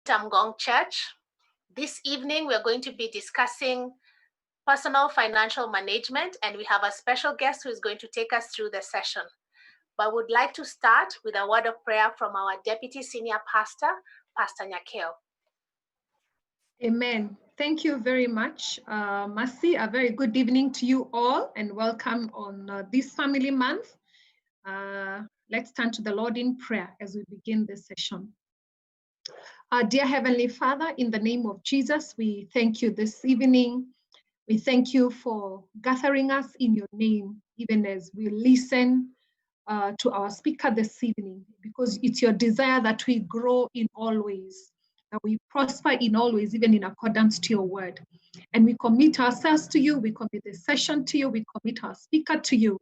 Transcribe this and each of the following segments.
Tamgong Church. This evening, we're going to be discussing personal financial management, and we have a special guest who is going to take us through the session. But would like to start with a word of prayer from our Deputy Senior Pastor, Pastor Njagi. Amen. Thank you very much, Mercy. A very good evening to you all and welcome on this family month. Let's turn to the Lord in prayer as we begin this session. Dear Heavenly Father, in the name of Jesus, we thank you this evening. We thank you for gathering us in your name, even as we listen to our speaker this evening, because it's your desire that we grow in all ways, that we prosper in all ways, even in accordance to your word. And we commit ourselves to you, we commit the session to you, we commit our speaker to you.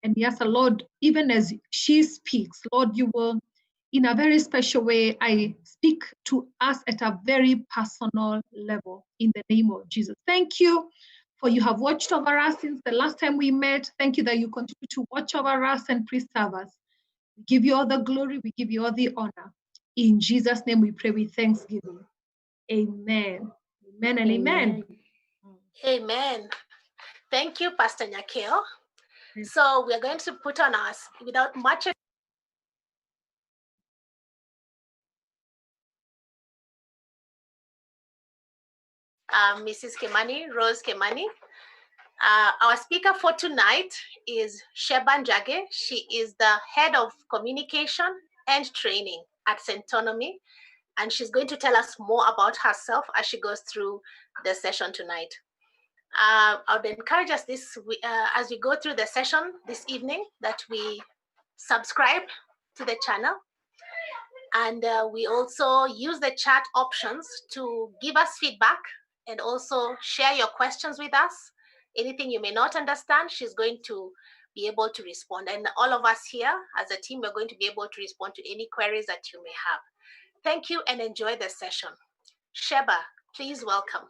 And yes, Lord, even as she speaks, Lord, you will, in a very special way, I speak to us at a very personal level in the name of Jesus. Thank you for you have watched over us since the last time we met. Thank you that you continue to watch over us and preserve us. We give you all the glory, we give you all the honor. In Jesus' name we pray with thanksgiving. Amen. Amen and amen. Amen. Thank you, Pastor Njagi. So we're going to put on us, without much Mrs. Kemani, Rose Kemani. Our speaker for tonight is Sheba Njagi. She is the head of communication and training at Centonomy, and she's going to tell us more about herself as she goes through the session tonight. I would encourage us as we go through the session this evening that we subscribe to the channel, and we also use the chat options to give us feedback and also share your questions with us. Anything you may not understand, she's going to be able to respond. And all of us here as a team, we're going to be able to respond to any queries that you may have. Thank you and enjoy the session. Sheba, please welcome.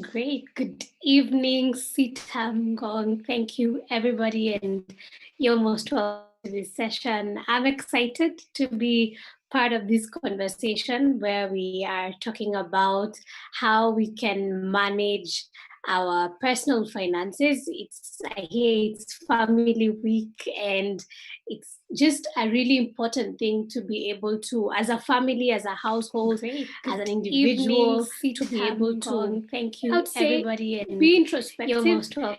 Great. Good evening, Sitamgong. Thank you, everybody, and you're most welcome to this session. I'm excited to be part of this conversation where we are talking about how we can manage our personal finances. I hear it's family week, and it's just a really important thing to be able to, as a family, as a household, as an individual, to be able to, thank you, everybody, and be introspective,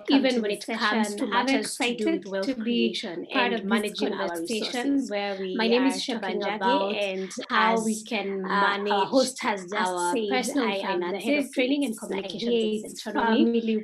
even when it comes to matters to do with wealth creation and managing our resources. Where my name is Sheba Njagi, and how we can manage our host has just our personal finances. The head of training and communications at Centonomy.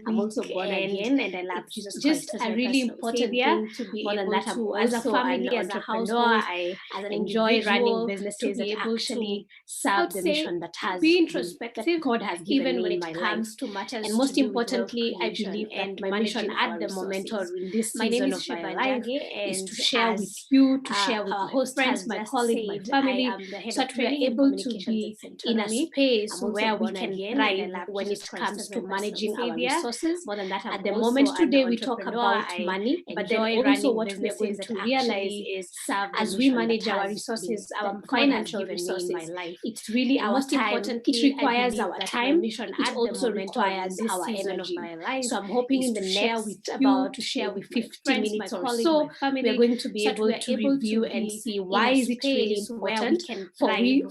I'm also born again, and I love Jesus Christ. Just a really important thing to be able to, as a family, as a household, as an enjoy running businesses that actually serve the mission that has be introspective, that God has given even when it comes to matters. And most importantly, I believe that my mission at the moment, or in this season of my life, is to share with you, to share with my friends, my colleagues, my family, so that we are able to be in a space where we can thrive when it comes to managing our resources. More than that, at the moment today, we talk about money, but then also what we are going to realize is as we manage our resources, our financial resources, it's really our time. It requires our time. It also requires our energy. So I'm hoping in the next to share with 50 minutes or so, we are going to be able to review and see why is it really important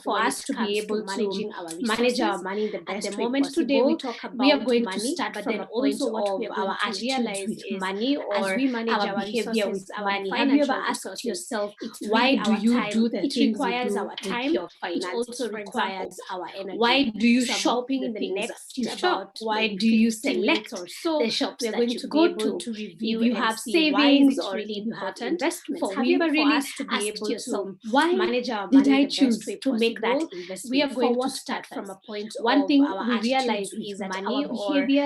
for us to be able to manage our money the best way possible. At the moment today, we talk about we are going to start from a point of our attitudes with money, or as we manage our behavior with money. Have you ever asked yourself, why do you do the things you do with your finances? It also requires our energy. Why do you shop in the next you shop? Why do you select the shops that you go to? If you have savings or if you have investments, have you ever really asked yourself, why manage our money? Did I choose to make that investment? We are going to start from a point. One thing we realize is that our behavior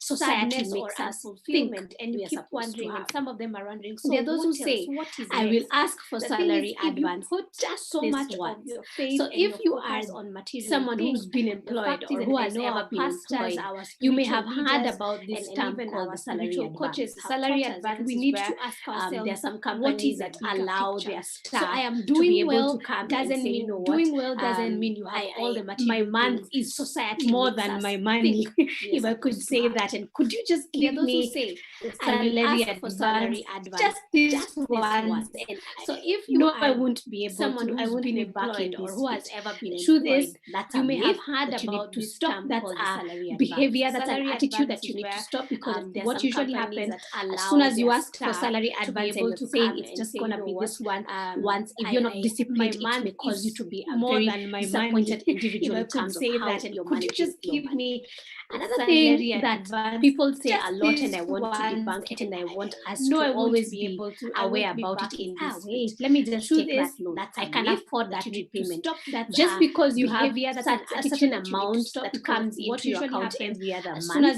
society sadness or makes us unfulfillment, think and we you are keep supposed to wondering, and have. some of them are wondering, so There are those who what else? say, What is I will next? ask for The thing is, salary if you advance put just so this much once. of your faith So and if your you are focus on material someone things, who's been the employed fact is, or and who I has know ever our been pastors, employed, our you may spiritual have heard leaders, about this and term even called our the salary spiritual advance. coaches have Salary taught us that advance we is need where to ask there ourselves, are some what companies is the that bigger allow picture? their So staff I am to doing be able well to come and doesn't say, you mean know what, doing well doesn't mean you have all the my material month things. is Society more makes than us my money, think we if are I could supposed to say have. that. And could you just There are give those who me say, the I will salary ask for advance salary advance just this just this once? once. And So if you no, I are won't be able someone to. I who's won't been be backing employed or this who has speech. ever been The truth is, employed, that's you a may myth have heard that you need about to this stop. term That's called the a salary advance. behavior, that's an Salary attitude advance that you is need to where stop, because there's what some usually companies happens that as allow soon as you their ask for staff salary to be advance and able you're to saying come it's and just say, going you to know be what, this once, if you're not my disciplined, it month may cause you is to be a more very than my disappointed money. individual If I in could terms of say how that, and you're could you managing just your give money. me Another salary thing that advance people say just a lot, and this I want to once, debunk it, and and I want us no, to I won't always be be able to, aware be about it backing in this this speech. wait, let me just Truth take that is, loan. that's I a can myth afford that that you need to repayment. stop. That's Just a because you have behavior, that's such an a attitude certain that you need to amount stop, that because comes what into your usually account happens every other as month, soon as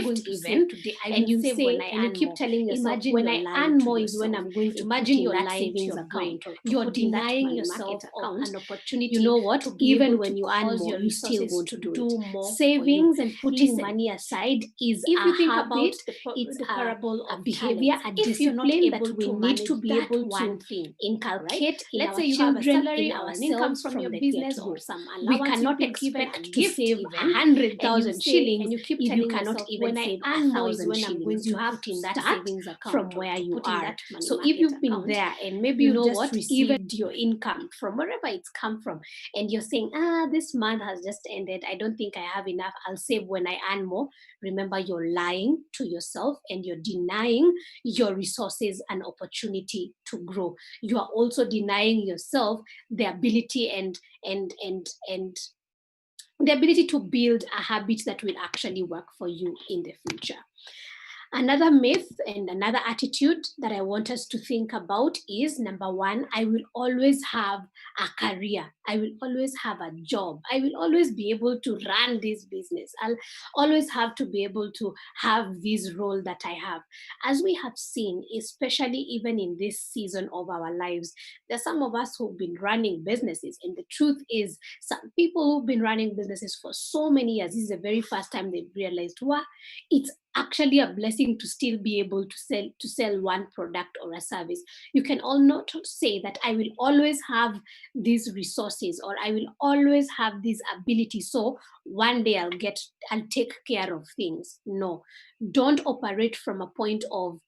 gift even, and you say, and you keep telling yourself, when I earn more is when I'm going to imagine you're lying to your brain. You're denying yourself of an opportunity. You know what? Even when you earn more, you still want to do more. Savings and putting money aside is if you think about it's the parable of behavior, a discipline that we need to be able to inculcate in our children, in ourselves, from your business or some allowance. We cannot expect to save 100,000 shillings if you cannot even save 1,000 shillings. You have to start from where you are. So if you've been there and maybe you just received your income from wherever it's come from, and you're saying, this month has just ended, I don't think I have enough, I'll save when I earn more. Remember, you're lying to yourself and you're denying your resources and opportunity to grow. You are also denying yourself the ability and the ability to build a habit that will actually work for you in the future. Another myth and another attitude that I want us to think about is, number one, I will always have a career. I will always have a job. I will always be able to run this business. I'll always have to be able to have this role that I have. As we have seen, especially even in this season of our lives, there are some of us who've been running businesses. And the truth is, some people who've been running businesses for so many years, this is the very first time they've realized, wow, it's actually a blessing to still be able to sell one product or a service. You can all not say that I will always have these resources or I will always have this ability, so one day I'll take care of things. No, don't operate from a point of,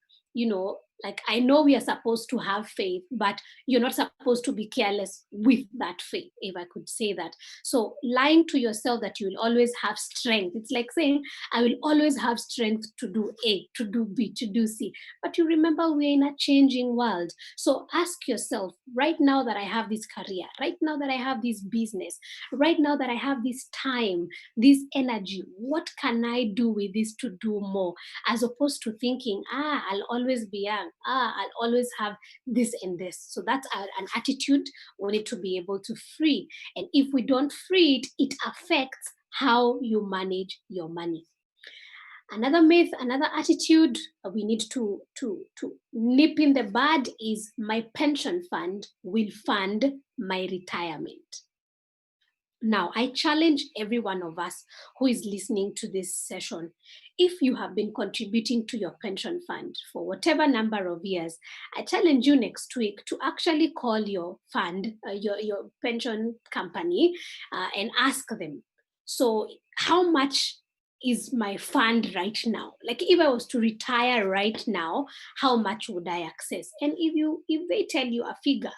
like, I know we are supposed to have faith, but you're not supposed to be careless with that faith, if I could say that. So lying to yourself that you will always have strength, it's like saying, I will always have strength to do A, to do B, to do C. But you remember, we're in a changing world. So ask yourself, right now that I have this career, right now that I have this business, right now that I have this time, this energy, what can I do with this to do more? As opposed to thinking, I'll always be young, I'll always have this and this. So that's an attitude we need to be able to free. And if we don't free it, it affects how you manage your money. Another myth, another attitude we need to nip in the bud is, my pension fund will fund my retirement. Now, I challenge every one of us who is listening to this session, if you have been contributing to your pension fund for whatever number of years, I challenge you next week to actually call your fund, your pension company, and ask them, so how much is my fund right now? Like, if I was to retire right now, how much would I access? And if they tell you a figure,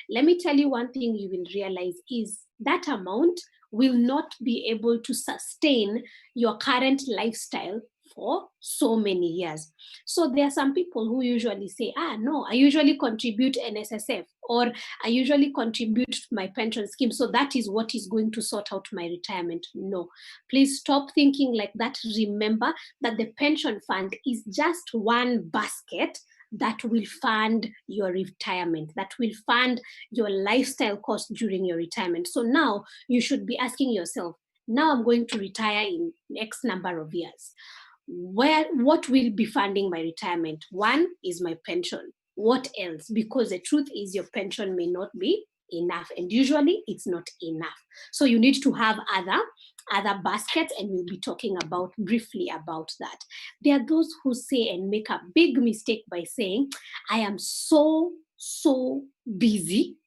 let me tell you one thing you will realize is that amount will not be able to sustain your current lifestyle for so many years. So there are some people who usually say, no, I usually contribute NSSF, or I usually contribute to my pension scheme, so that is what is going to sort out my retirement. No, please stop thinking like that. Remember that the pension fund is just one basket that will fund your retirement, that will fund your lifestyle costs during your retirement. So now you should be asking yourself, now I'm going to retire in X number of years. What will be funding my retirement? One is my pension. What else? Because the truth is, your pension may not be enough, and usually it's not enough. So you need to have other baskets, and we'll be talking briefly about that. There are those who say and make a big mistake by saying, I am so busy,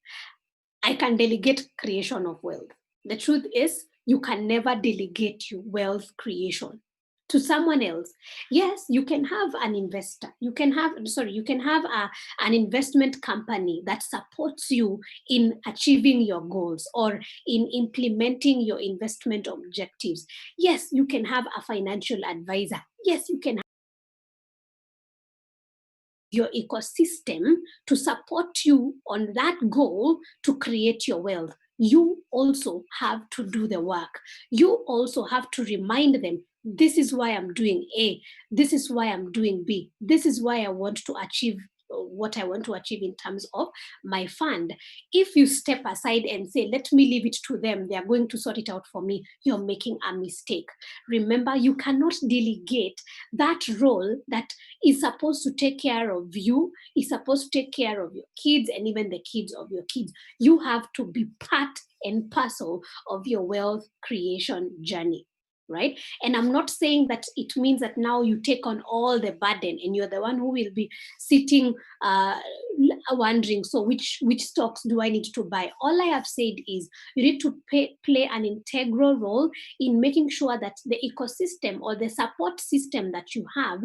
I can delegate creation of wealth. The truth is, you can never delegate your wealth creation to someone else. Yes, you can have an investor. You can have an investment company that supports you in achieving your goals or in implementing your investment objectives. Yes, you can have a financial advisor. Yes, you can have your ecosystem to support you on that goal to create your wealth. You also have to do the work. You also have to remind them, this is why I'm doing A, this is why I'm doing B, this is why I want to achieve what I want to achieve in terms of my fund. If you step aside and say, let me leave it to them, they are going to sort it out for me, you're making a mistake. Remember, you cannot delegate that role that is supposed to take care of you, is supposed to take care of your kids and even the kids of your kids. You have to be part and parcel of your wealth creation journey. Right? And I'm not saying that it means that now you take on all the burden and you're the one who will be sitting wondering, so which stocks do I need to buy? All I have said is you need to play an integral role in making sure that the ecosystem or the support system that you have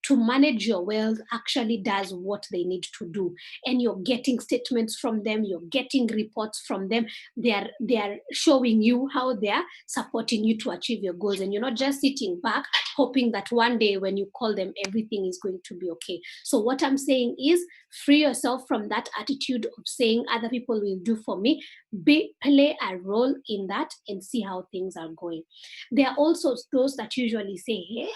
to manage your wealth actually does what they need to do. And you're getting statements from them, you're getting reports from them. They are showing you how they're supporting you to achieve your goals. And you're not just sitting back hoping that one day when you call them, everything is going to be okay. So what I'm saying is, free yourself from that attitude of saying other people will do for me. Play a role in that and see how things are going. There are also those that usually say, hey,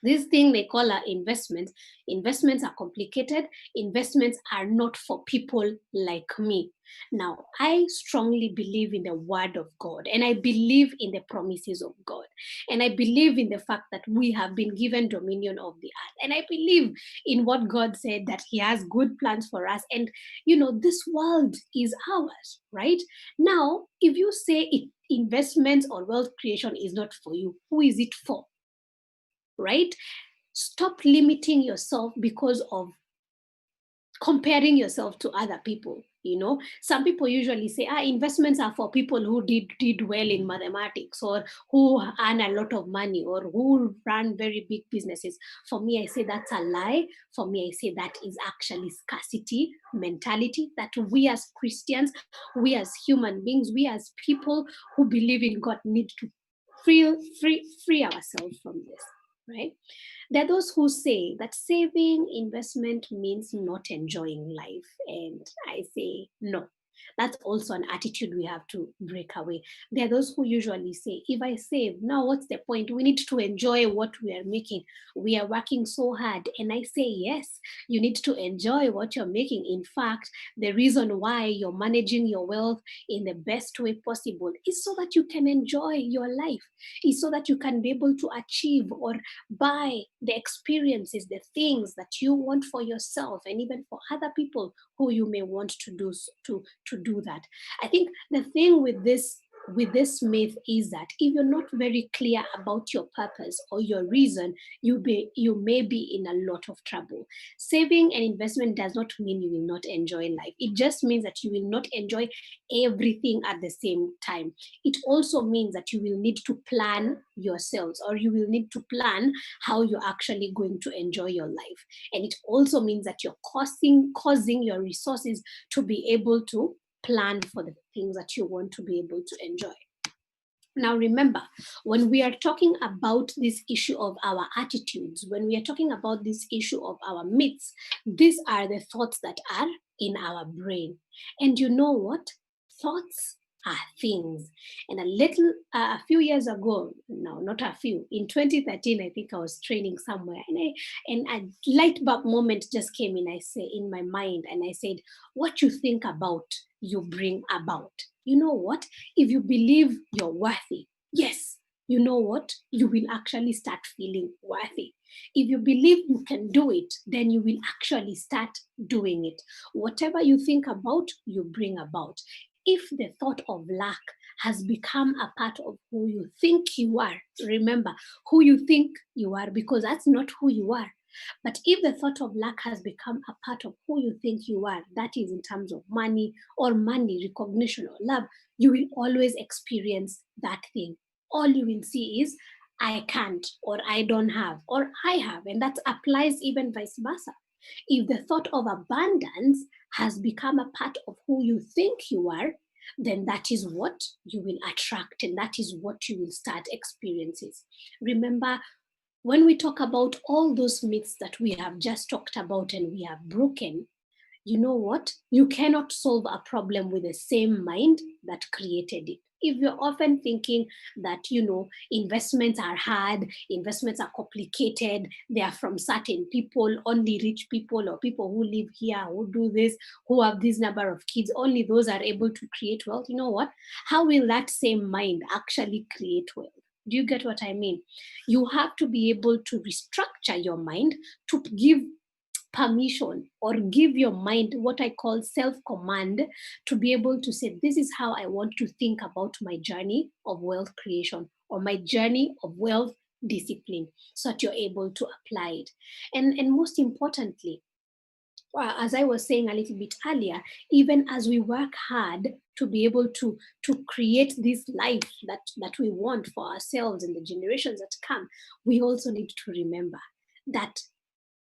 This thing they call our investments. Investments are complicated. Investments are not for people like me. Now, I strongly believe in the word of God, and I believe in the promises of God. And I believe in the fact that we have been given dominion of the earth. And I believe in what God said, that He has good plans for us. And, this world is ours, right? Now, if you say investments or wealth creation is not for you, who is it for? Right? Stop limiting yourself because of comparing yourself to other people. Some people usually say investments are for people who did well in mathematics, or who earn a lot of money, or who run very big businesses. For me, I say that's a lie. For me, I say that is actually scarcity mentality, that we as Christians, we as human beings, we as people who believe in God need to free ourselves from this, right? There are those who say that saving investment means not enjoying life. And I say, no. That's also an attitude we have to break away. There are those who usually say, if I save, now what's the point? We need to enjoy what we are making. We are working so hard. And I say, yes, you need to enjoy what you're making. In fact, the reason why you're managing your wealth in the best way possible is so that you can enjoy your life, is so that you can be able to achieve or buy the experiences, the things that you want for yourself and even for other people who you may want to do that. I think the thing with this myth is that if you're not very clear about your purpose or your reason, you may be in a lot of trouble. Saving and investment does not mean you will not enjoy life. It just means that you will not enjoy everything at the same time. It also means that you will need to plan yourselves, or you will need to plan how you're actually going to enjoy your life. And it also means that you're causing your resources to be able to plan for the things that you want to be able to enjoy. Now, remember, when we are talking about this issue of our attitudes, when we are talking about this issue of our myths, these are the thoughts that are in our brain. And you know what? Thoughts are things. And a few years ago, no, not a few, in 2013, I think I was training somewhere, and a light bulb moment just came in my mind, and I said, what you think about, you bring about. You know what? If you believe you're worthy, yes, you know what? You will actually start feeling worthy. If you believe you can do it, then you will actually start doing it. Whatever you think about, you bring about. If the thought of lack has become a part of who you think you are, remember who you think you are, because that's not who you are. But if the thought of lack has become a part of who you think you are, that is in terms of money, recognition, or love, you will always experience that thing. All you will see is, I can't, or I don't have, or I have. And that applies even vice versa. If the thought of abundance has become a part of who you think you are, then that is what you will attract, and that is what you will start experiencing. Remember, when we talk about all those myths that we have just talked about and we have broken, you know what? You cannot solve a problem with the same mind that created it. If you're often thinking that, investments are hard, investments are complicated, they are from certain people, only rich people or people who live here, who do this, who have this number of kids, only those are able to create wealth, you know what? How will that same mind actually create wealth? Do you get what I mean? You have to be able to restructure your mind to give permission, or give your mind what I call self-command, to be able to say, this is how I want to think about my journey of wealth creation, or my journey of wealth discipline, so that you're able to apply it. And most importantly, as I was saying a little bit earlier, even as we work hard to be able to create this life that we want for ourselves and the generations that come, we also need to remember that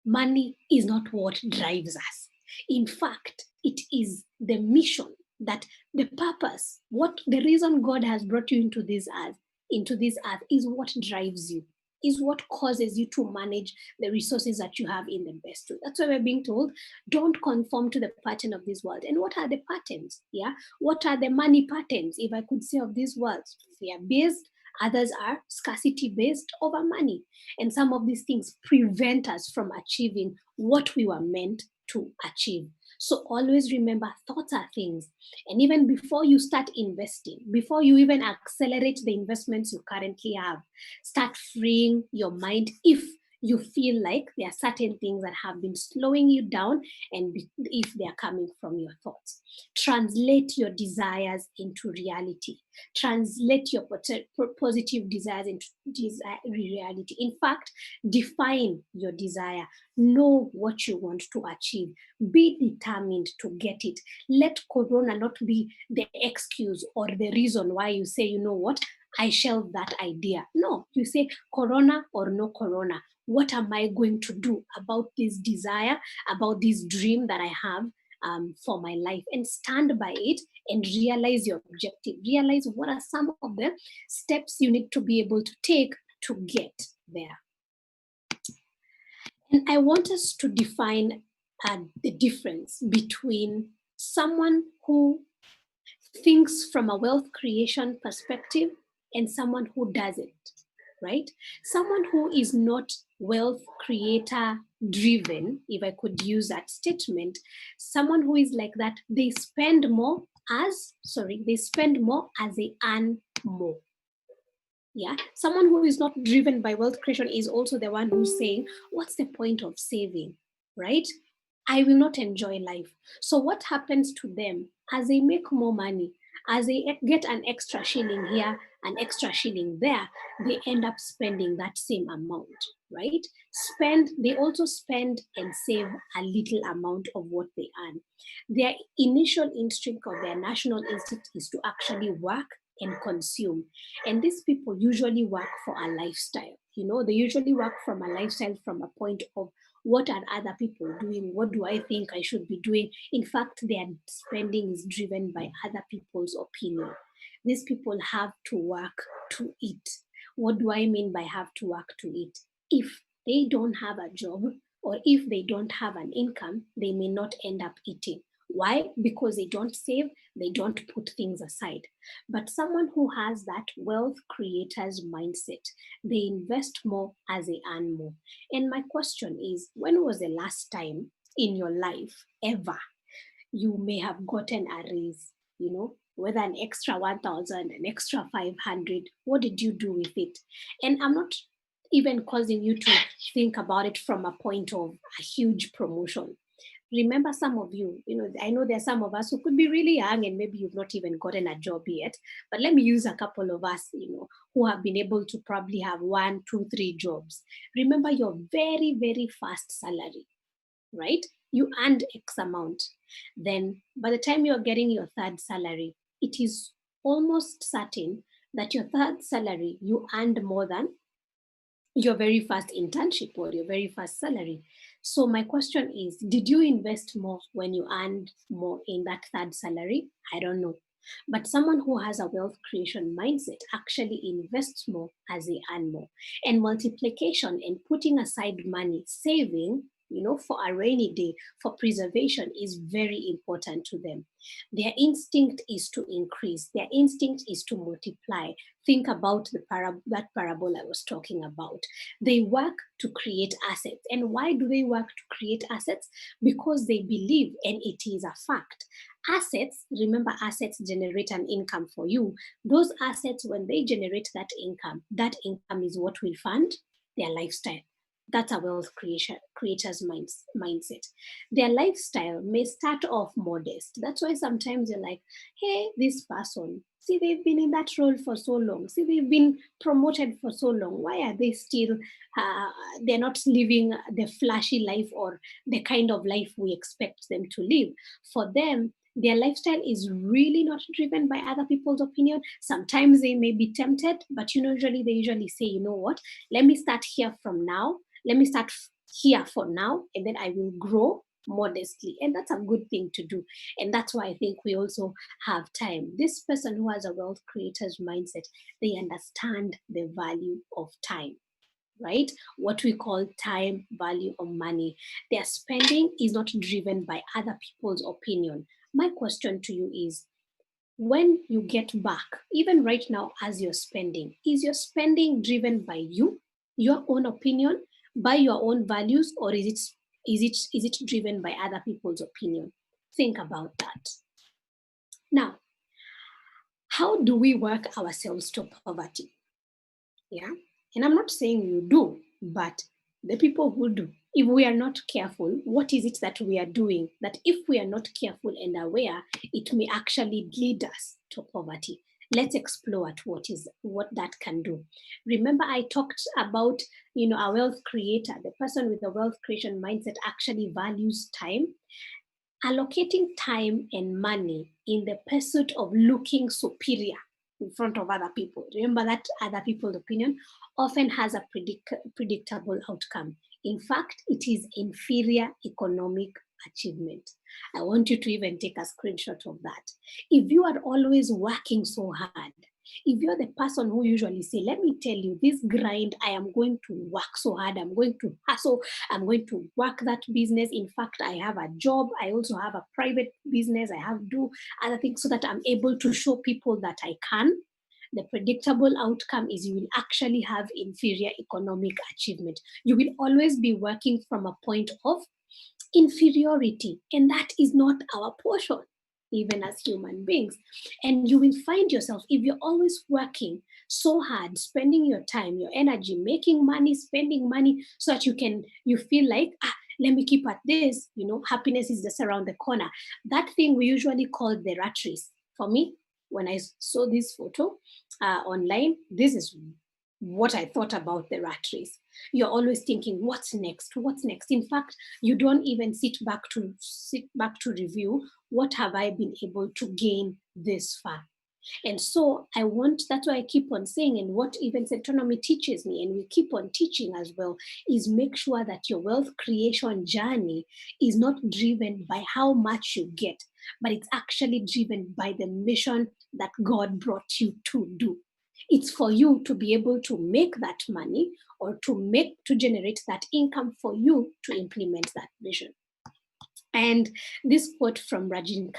money is not what drives us. In fact, it is the mission, that the purpose, what the reason God has brought you into this earth is what drives you, is what causes you to manage the resources that you have in the best way. That's why we're being told, don't conform to the pattern of this world. And what are the patterns? Yeah, what are the money patterns, if I could say, of this world? Fear-based, Others are scarcity based over money. And some of these things prevent us from achieving what we were meant to achieve. So always remember, thoughts are things. And even before you start investing, before you even accelerate the investments you currently have, start freeing your mind if you feel like there are certain things that have been slowing you down, and if they are coming from your thoughts. Translate your desires into reality. Translate your positive desires into reality. In fact, define your desire. Know what you want to achieve. Be determined to get it. Let Corona not be the excuse or the reason why you say, you know what, I shelve that idea. No, you say, Corona or no Corona, what am I going to do about this desire, about this dream that I have for my life? And stand by it and realize your objective. Realize what are some of the steps you need to be able to take to get there. And I want us to define the difference between someone who thinks from a wealth creation perspective and someone who doesn't, right? Someone who is not wealth creator driven, if I could use that statement, someone who is like that, they spend more as they earn more. Yeah, someone who is not driven by wealth creation is also the one who's saying, what's the point of saving, right? I will not enjoy life. So what happens to them as they make more money, as they get an extra shilling here, an extra shilling there, they end up spending that same amount, right? They also spend and save a little amount of what they earn. Their initial instinct or their national instinct is to actually work and consume. And these people usually work for a lifestyle. They usually work from a lifestyle from a point of, what are other people doing? What do I think I should be doing? In fact, their spending is driven by other people's opinion. These people have to work to eat. What do I mean by have to work to eat? If they don't have a job or if they don't have an income, they may not end up eating. Why? Because they don't save, they don't put things aside. But someone who has that wealth creator's mindset, they invest more as they earn more. And my question is, when was the last time in your life ever you may have gotten a raise, whether an extra 1,000, an extra 500, what did you do with it? And I'm not even causing you to think about it from a point of a huge promotion. Remember, some of you, I know there are some of us who could be really young and maybe you've not even gotten a job yet, but let me use a couple of us, who have been able to probably have 1, 2, 3 jobs. Remember your very, very first salary, right? You earned X amount. Then by the time you're getting your third salary, it is almost certain that your third salary, you earned more than your very first internship or your very first salary. So my question is, did you invest more when you earned more in that third salary? I don't know. But someone who has a wealth creation mindset actually invests more as they earn more. And multiplication and putting aside money, saving, for a rainy day, for preservation is very important to them. Their instinct is to increase. Their instinct is to multiply. Think about that parable I was talking about. They work to create assets. And why do they work to create assets? Because they believe, and it is a fact. Assets, remember, assets generate an income for you. Those assets, when they generate that income is what will fund their lifestyle. That's a wealth creator's mindset. Their lifestyle may start off modest. That's why sometimes you're like, hey, this person, see, they've been in that role for so long. See, they've been promoted for so long. Why are they still, they're not living the flashy life or the kind of life we expect them to live? For them, their lifestyle is really not driven by other people's opinion. Sometimes they may be tempted, but they usually say, you know what, let me start here from now. Let me start here for now, and then I will grow modestly. And that's a good thing to do. And that's why I think we also have time. This person who has a wealth creator's mindset, they understand the value of time, right? What we call time, value, or money. Their spending is not driven by other people's opinion. My question to you is, when you get back, even right now as you're spending, is your spending driven by you, your own opinion, by your own values, or is it driven by other people's opinion? Think about that. Now, how do we work ourselves to poverty? Yeah. And I'm not saying you do, but the people who do, if we are not careful, what is it that we are doing that if we are not careful and aware, it may actually lead us to poverty? Let's explore what that can do. Remember, I talked about, a wealth creator, the person with a wealth creation mindset actually values time. Allocating time and money in the pursuit of looking superior in front of other people. Remember that other people's opinion often has a predictable outcome. In fact, it is inferior economic achievement. I want you to even take a screenshot of that. If you are always working so hard, if you're the person who usually say, let me tell you, this grind, I am going to work so hard, I'm going to hustle, I'm going to work that business. In fact, I have a job, I also have a private business, I have to do other things so that I'm able to show people that I can. The predictable outcome is you will actually have inferior economic achievement. You will always be working from a point of inferiority, and that is not our portion, even as human beings. And you will find yourself, if you're always working so hard, spending your time, your energy, making money, spending money, so that you feel like, let me keep at this, happiness is just around the corner. That thing we usually call the rat race. For me, when I saw this photo online, this is what I thought about the rat race. You're always thinking, what's next? What's next? In fact, you don't even sit back to review, what have I been able to gain this far? And so that's why I keep on saying, and what even Centonomy teaches me, and we keep on teaching as well, is make sure that your wealth creation journey is not driven by how much you get, but it's actually driven by the mission that God brought you to do. It's for you to be able to make that money or to generate that income for you to implement that vision. And this quote from Rajin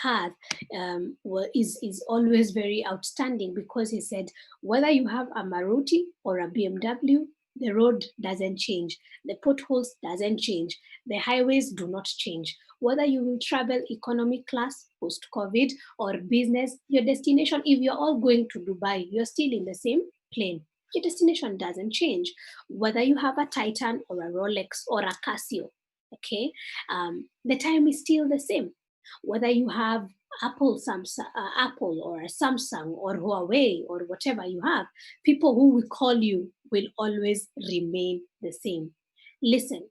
is always very outstanding, because he said, whether you have a Maruti or a BMW, the road doesn't change. The potholes doesn't change. The highways do not change. Whether you will travel economy class post-COVID or business, your destination, if you're all going to Dubai, you're still in the same plane. Your destination doesn't change. Whether you have a Titan or a Rolex or a Casio, okay, the time is still the same. Whether you have Apple or a Samsung or Huawei or whatever you have, people who will call you will always remain the same. Listen,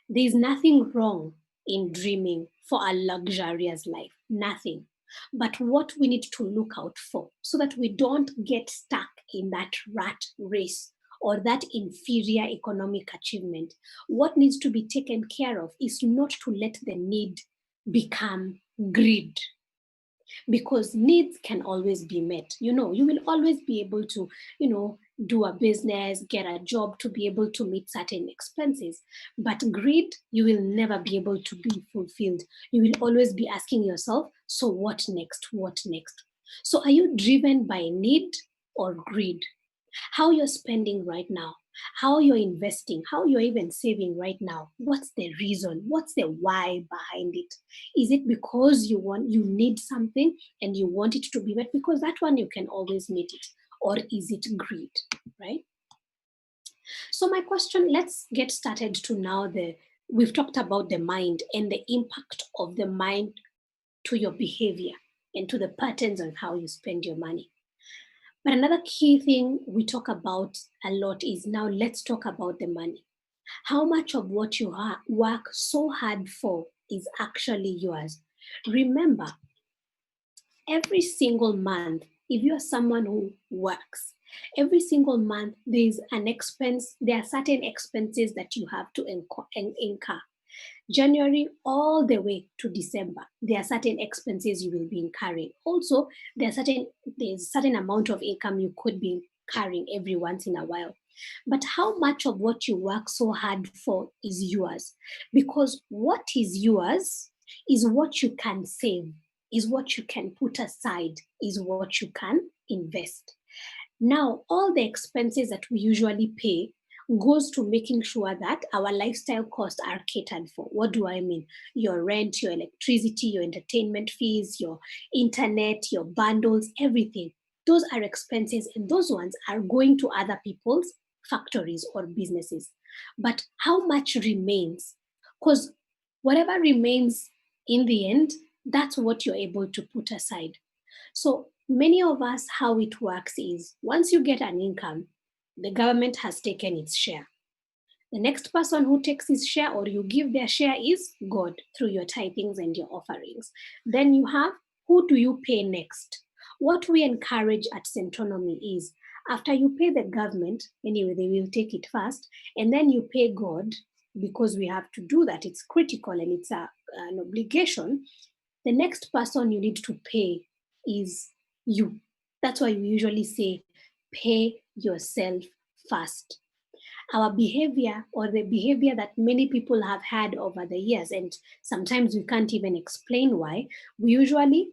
there's nothing wrong in dreaming for a luxurious life, nothing. But what we need to look out for, so that we don't get stuck in that rat race or that inferior economic achievement, what needs to be taken care of is not to let the need become greed. Because needs can always be met. You will always be able to, do a business, get a job to be able to meet certain expenses. But greed, you will never be able to be fulfilled. You will always be asking yourself, so what next? What next? So are you driven by need or greed? How you're spending right now, how you're investing, how you're even saving right now. What's the reason? What's the why behind it? Is it because you need something and you want it to be met? Because that one you can always meet it. Or is it greed, right? So my question, let's get started to now we've talked about the mind and the impact of the mind to your behavior and to the patterns on how you spend your money. But another key thing we talk about a lot is, now let's talk about the money. How much of what you work so hard for is actually yours? Remember, every single month, if you are someone who works, every single month there's an expense, there are certain expenses that you have to incur. January all the way to December, there are certain expenses you will be incurring. Also, there's a certain amount of income you could be incurring every once in a while. But how much of what you work so hard for is yours? Because what is yours is what you can save. is what you can put aside, is what you can invest. Now, all the expenses that we usually pay goes to making sure that our lifestyle costs are catered for. What do I mean? Your rent, your electricity, your entertainment fees, your internet, your bundles, everything. Those are expenses, and those ones are going to other people's factories or businesses. But how much remains? Because whatever remains in the end, that's what you're able to put aside. So many of us, how it works is once you get an income, the government has taken its share. The next person who takes his share or you give their share is God through your tithings and your offerings. Then you have, who do you pay next? What we encourage at Centonomy is after you pay the government, anyway, they will take it first, and then you pay God because we have to do that. It's critical and it's an obligation. The next person you need to pay is you. That's why we usually say, pay yourself first. Our behavior, or the behavior that many people have had over the years, and sometimes we can't even explain why, we usually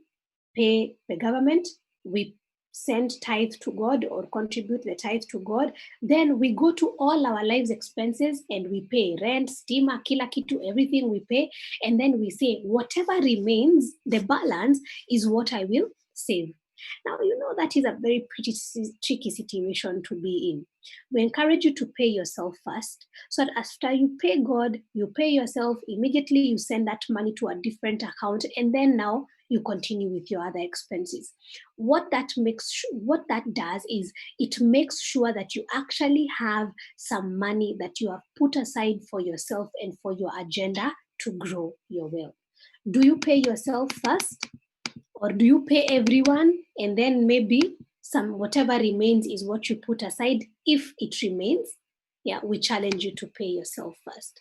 pay the government, we send tithe to God or contribute the tithe to God, then we go to all our lives expenses and we pay rent, stima, kila kitu, everything we pay, and then we say whatever remains, the balance is what I will save. Now, you know that is a very pretty tricky situation to be in. We encourage you to pay yourself first, so that after you pay God, you pay yourself, immediately you send that money to a different account, and then now you continue with your other expenses. What that does is it makes sure that you actually have some money that you have put aside for yourself and for your agenda to grow your wealth. Do you pay yourself first? Or do you pay everyone and then maybe some whatever remains is what you put aside if it remains? Yeah, we challenge you to pay yourself first.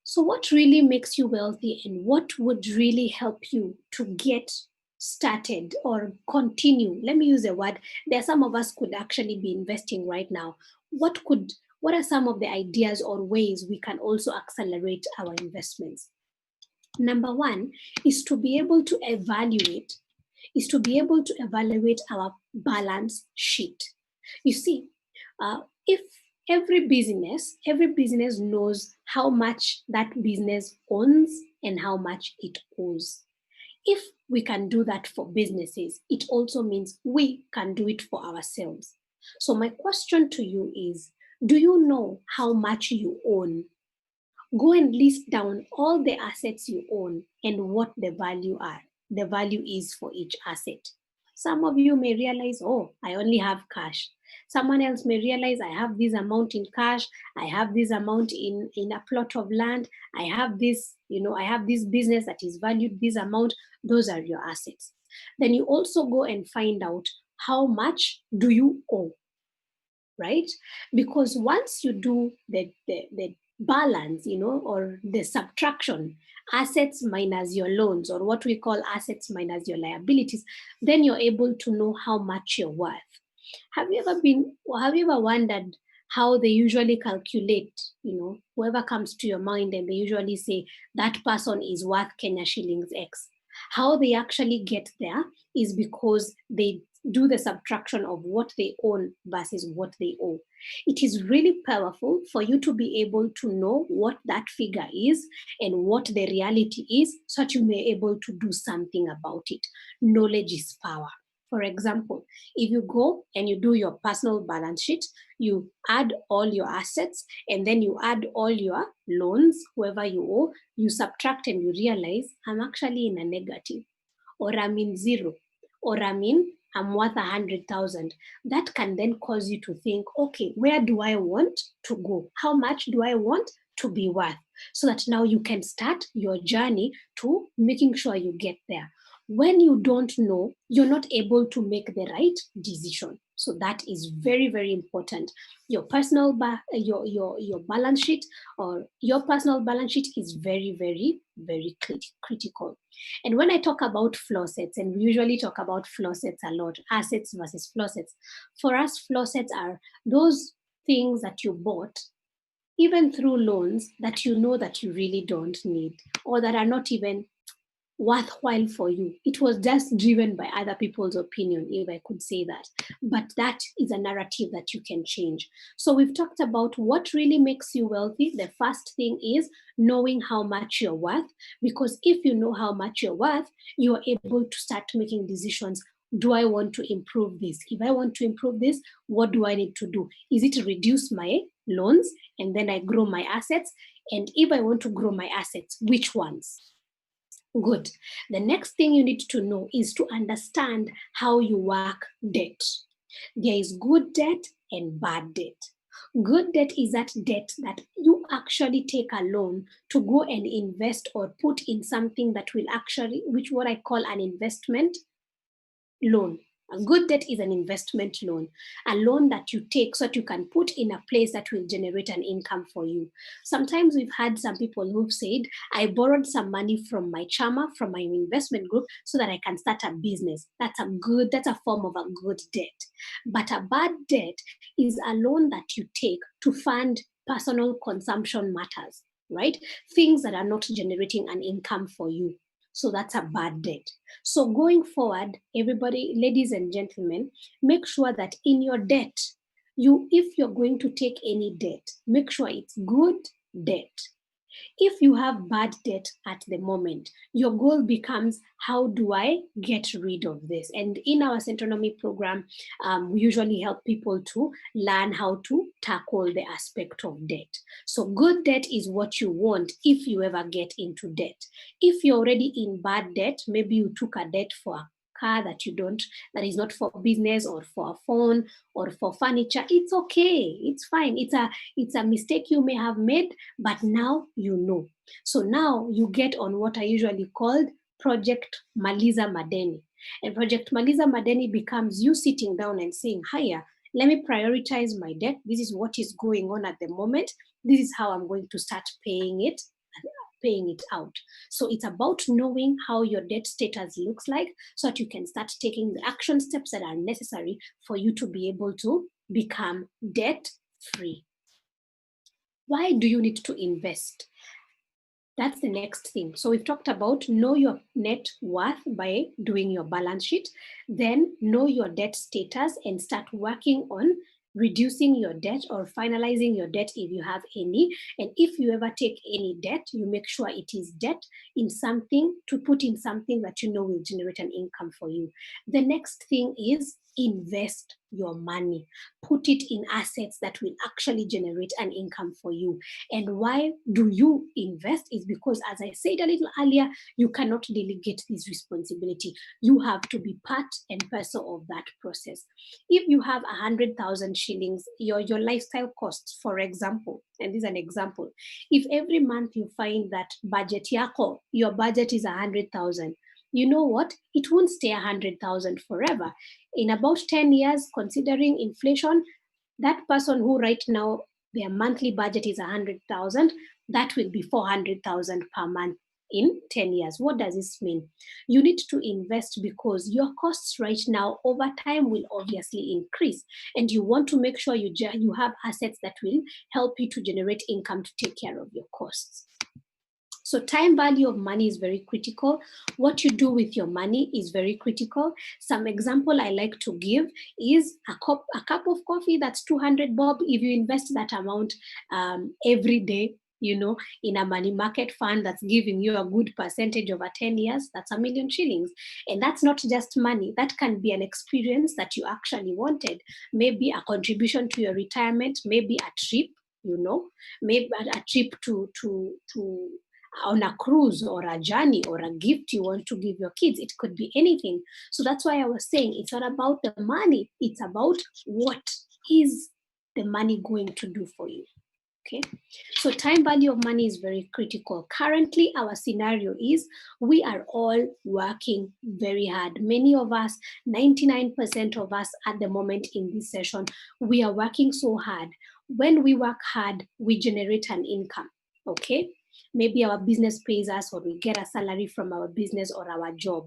So what really makes you wealthy and what would really help you to get started or continue? Let me use a word. There are some of us could actually be investing right now. What are some of the ideas or ways we can also accelerate our investments? Number one is to be able to evaluate our balance sheet. You see, if every business knows how much that business owns and how much it owes. If we can do that for businesses, it also means we can do it for ourselves. So my question to you is, do you know how much you own? Go and list down all the assets you own and what the value is for each asset. Some of you may realize, oh, I only have cash. Someone else may realize I have this amount in cash, I have this amount in a plot of land, I have this business that is valued this amount. Those are your assets. Then you also go and find out how much do you owe, right? Because once you do the balance, or the subtraction, assets minus your loans, or what we call assets minus your liabilities, then you're able to know how much you're worth. Have you ever wondered how they usually calculate, whoever comes to your mind and they usually say that person is worth Kenya shillings X? How they actually get there is because they do the subtraction of what they own versus what they owe. It is really powerful for you to be able to know what that figure is and what the reality is, so that you may be able to do something about it. Knowledge is power. For example, if you go and you do your personal balance sheet, you add all your assets and then you add all your loans, whoever you owe, you subtract and you realize I'm actually in a negative, or I'm in zero, or I'm worth 100,000. That can then cause you to think, okay, where do I want to go? How much do I want to be worth? So that now you can start your journey to making sure you get there. When you don't know, you're not able to make the right decision. So that is very, very important. Your personal your balance sheet, or your personal balance sheet, is very, very, very critical. And when I talk about floor sets, and we usually talk about floor sets a lot, assets versus floor sets. For us, floor sets are those things that you bought, even through loans, that you know that you really don't need, or that are not even worthwhile for you. It was just driven by other people's opinion, if I could say that. But that is a narrative that you can change. So we've talked about what really makes you wealthy. The first thing is knowing how much you're worth, because if you know how much you're worth, you're able to start making decisions. Do I want to improve this? If I want to improve this, what do I need to do? Is it to reduce my loans and then I grow my assets? And if I want to grow my assets, which ones? Good. The next thing you need to know is to understand how you work debt. There is good debt and bad debt. Good debt is that debt that you actually take a loan to go and invest or put in something that will actually, which what I call an investment loan. A good debt is an investment loan, a loan that you take so that you can put in a place that will generate an income for you. Sometimes we've had some people who've said, I borrowed some money from my chama, from my investment group, so that I can start a business. That's a form of a good debt. But a bad debt is a loan that you take to fund personal consumption matters, right? Things that are not generating an income for you. So that's a bad debt. So going forward, everybody, ladies and gentlemen, make sure that in your debt, if you're going to take any debt, make sure it's good debt. If you have bad debt at the moment, your goal becomes, how do I get rid of this? And in our Centonomy program, we usually help people to learn how to tackle the aspect of debt. So good debt is what you want if you ever get into debt. If you're already in bad debt, maybe you took a debt for a car that is not for business or for a phone or for furniture, it's okay, it's fine. It's a mistake you may have made, but now you know. So now you get on what I usually called Project Maliza Madeni. And Project Maliza Madeni becomes you sitting down and saying, hiya, let me prioritize my debt. This is what is going on at the moment. This is how I'm going to start paying it out. So it's about knowing how your debt status looks like so that you can start taking the action steps that are necessary for you to be able to become debt free. Why do you need to invest? That's the next thing. So we've talked about know your net worth by doing your balance sheet, then know your debt status and start working on reducing your debt or finalizing your debt if you have any. And if you ever take any debt, you make sure it is debt in something to put in something that you know will generate an income for you. The next thing is invest your money. Put it in assets that will actually generate an income for you. And why do you invest is because, as I said a little earlier, you cannot delegate this responsibility. You have to be part and parcel of that process. If you have 100,000 shillings, your lifestyle costs, for example, and this is an example, if every month you find that your budget is 100,000, you know what? It won't stay 100,000 forever. In about 10 years, considering inflation, that person who right now their monthly budget is 100,000, that will be 400,000 per month in 10 years. What does this mean? You need to invest because your costs right now over time will obviously increase, and you want to make sure you have assets that will help you to generate income to take care of your costs. So time value of money is very critical. What you do with your money is very critical. Some example I like to give is a cup of coffee that's 200 bob. If you invest that amount every day, in a money market fund that's giving you a good percentage over 10 years, that's 1 million shillings. And that's not just money. That can be an experience that you actually wanted. Maybe a contribution to your retirement, maybe a trip, maybe a trip to on a cruise or a journey or a gift you want to give your kids. It could be anything. So that's why I was saying it's not about the money. It's about what is the money going to do for you. Okay, so time value of money is very critical. Currently, our scenario is we are all working very hard. Many of us, 99% of us at the moment in this session, we are working so hard. When we work hard, we generate an income, okay? Maybe our business pays us or we get a salary from our business or our job.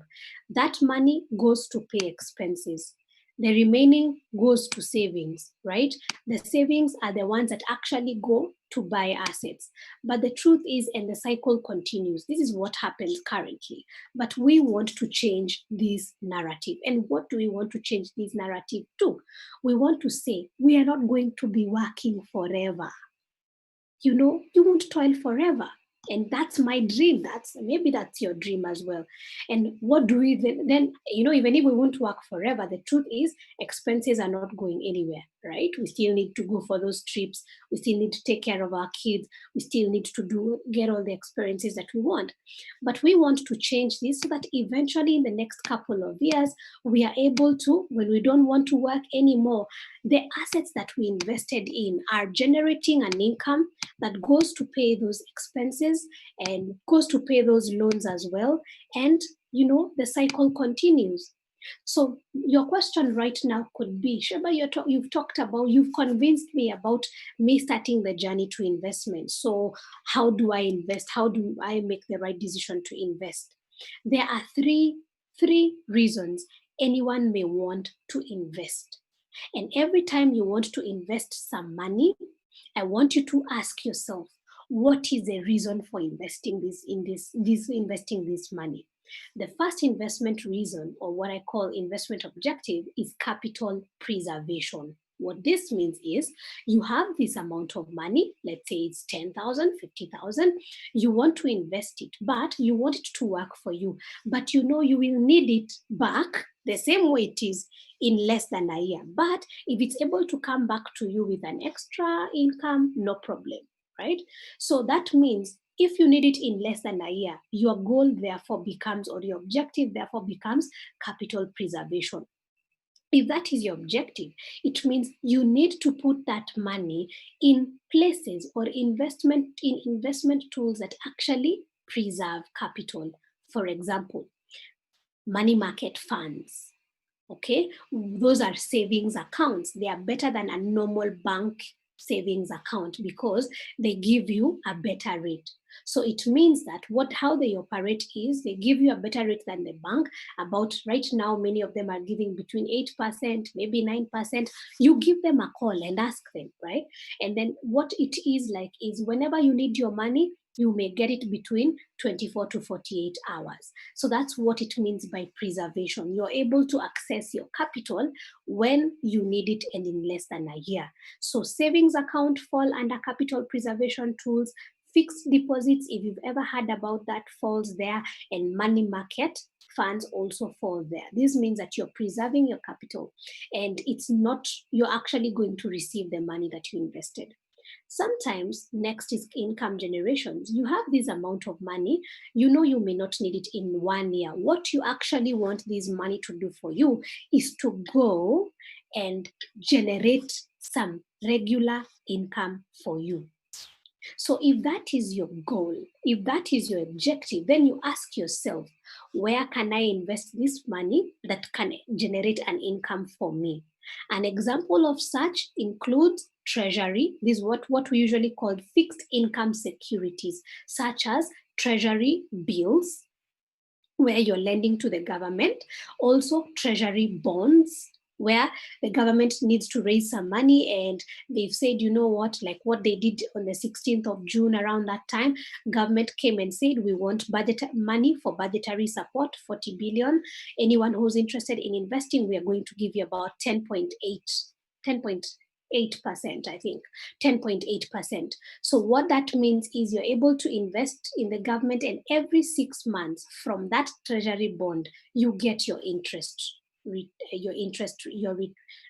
That money goes to pay expenses. The remaining goes to savings, right? The savings are the ones that actually go to buy assets. But the truth is, and the cycle continues, this is what happens currently. But we want to change this narrative. And what do we want to change this narrative to? We want to say, we are not going to be working forever. You won't toil forever. And that's my dream. Maybe that's your dream as well. And what do we then, even if we want to work forever, the truth is expenses are not going anywhere, right? We still need to go for those trips. We still need to take care of our kids. We still need to get all the experiences that we want. But we want to change this so that eventually in the next couple of years, we are able to, when we don't want to work anymore, the assets that we invested in are generating an income that goes to pay those expenses and goes to pay those loans as well. And, the cycle continues. So your question right now could be, Sheba, you've convinced me about me starting the journey to investment. So how do I invest? How do I make the right decision to invest? There are three reasons anyone may want to invest. And every time you want to invest some money, I want you to ask yourself, what is the reason for investing this money? The first investment reason, or what I call investment objective, is capital preservation. What this means is you have this amount of money, let's say it's 10,000, 50,000, you want to invest it, but you want it to work for you, but you will need it back the same way it is in less than a year. But if it's able to come back to you with an extra income, no problem, right? So that means if you need it in less than a year, your goal therefore becomes, or your objective therefore becomes, capital preservation. If that is your objective, it means you need to put that money in places or investment tools that actually preserve capital. For example, money market funds. Okay, those are savings accounts. They are better than a normal bank savings account because they give you a better rate. So it means that how they operate is they give you a better rate than the bank. About right now, many of them are giving between 8%, maybe 9%. You give them a call and ask them, right? And then what it is like is whenever you need your money, you may get it between 24 to 48 hours. So that's what it means by preservation. You're able to access your capital when you need it and in less than a year. So savings account fall under capital preservation tools. Fixed deposits, if you've ever heard about that, falls there, and money market funds also fall there. This means that you're preserving your capital and you're actually going to receive the money that you invested. Sometimes next is income generations. You have this amount of money, you may not need it in 1 year. What you actually want this money to do for you is to go and generate some regular income for you. So if that is your goal, if that is your objective, then you ask yourself, where can I invest this money that can generate an income for me? An example of such includes treasury. This is what we usually call fixed income securities, such as treasury bills, where you're lending to the government. Also treasury bonds, where the government needs to raise some money and they've said, like what they did on the 16th of June around that time, government came and said, we want money for budgetary support, 40 billion. Anyone who's interested in investing, we are going to give you about 10.8%, I think, 10.8%. So what that means is you're able to invest in the government, and every 6 months from that treasury bond, you get your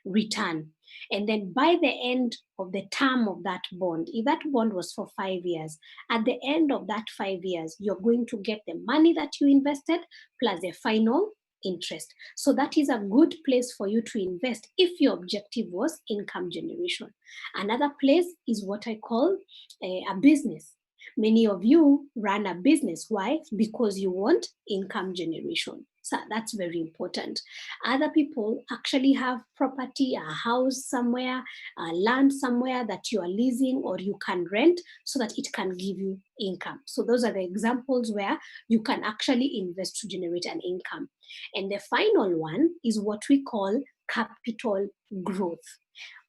return. And then by the end of the term of that bond, if that bond was for 5 years, at the end of that 5 years, you're going to get the money that you invested plus the final interest. So that is a good place for you to invest if your objective was income generation. Another place is what I call a business. Many of you run a business. Why? Because you want income generation. So that's very important. Other people actually have property, a house somewhere, a land somewhere that you are leasing or you can rent so that it can give you income. So those are the examples where you can actually invest to generate an income. And the final one is what we call capital growth.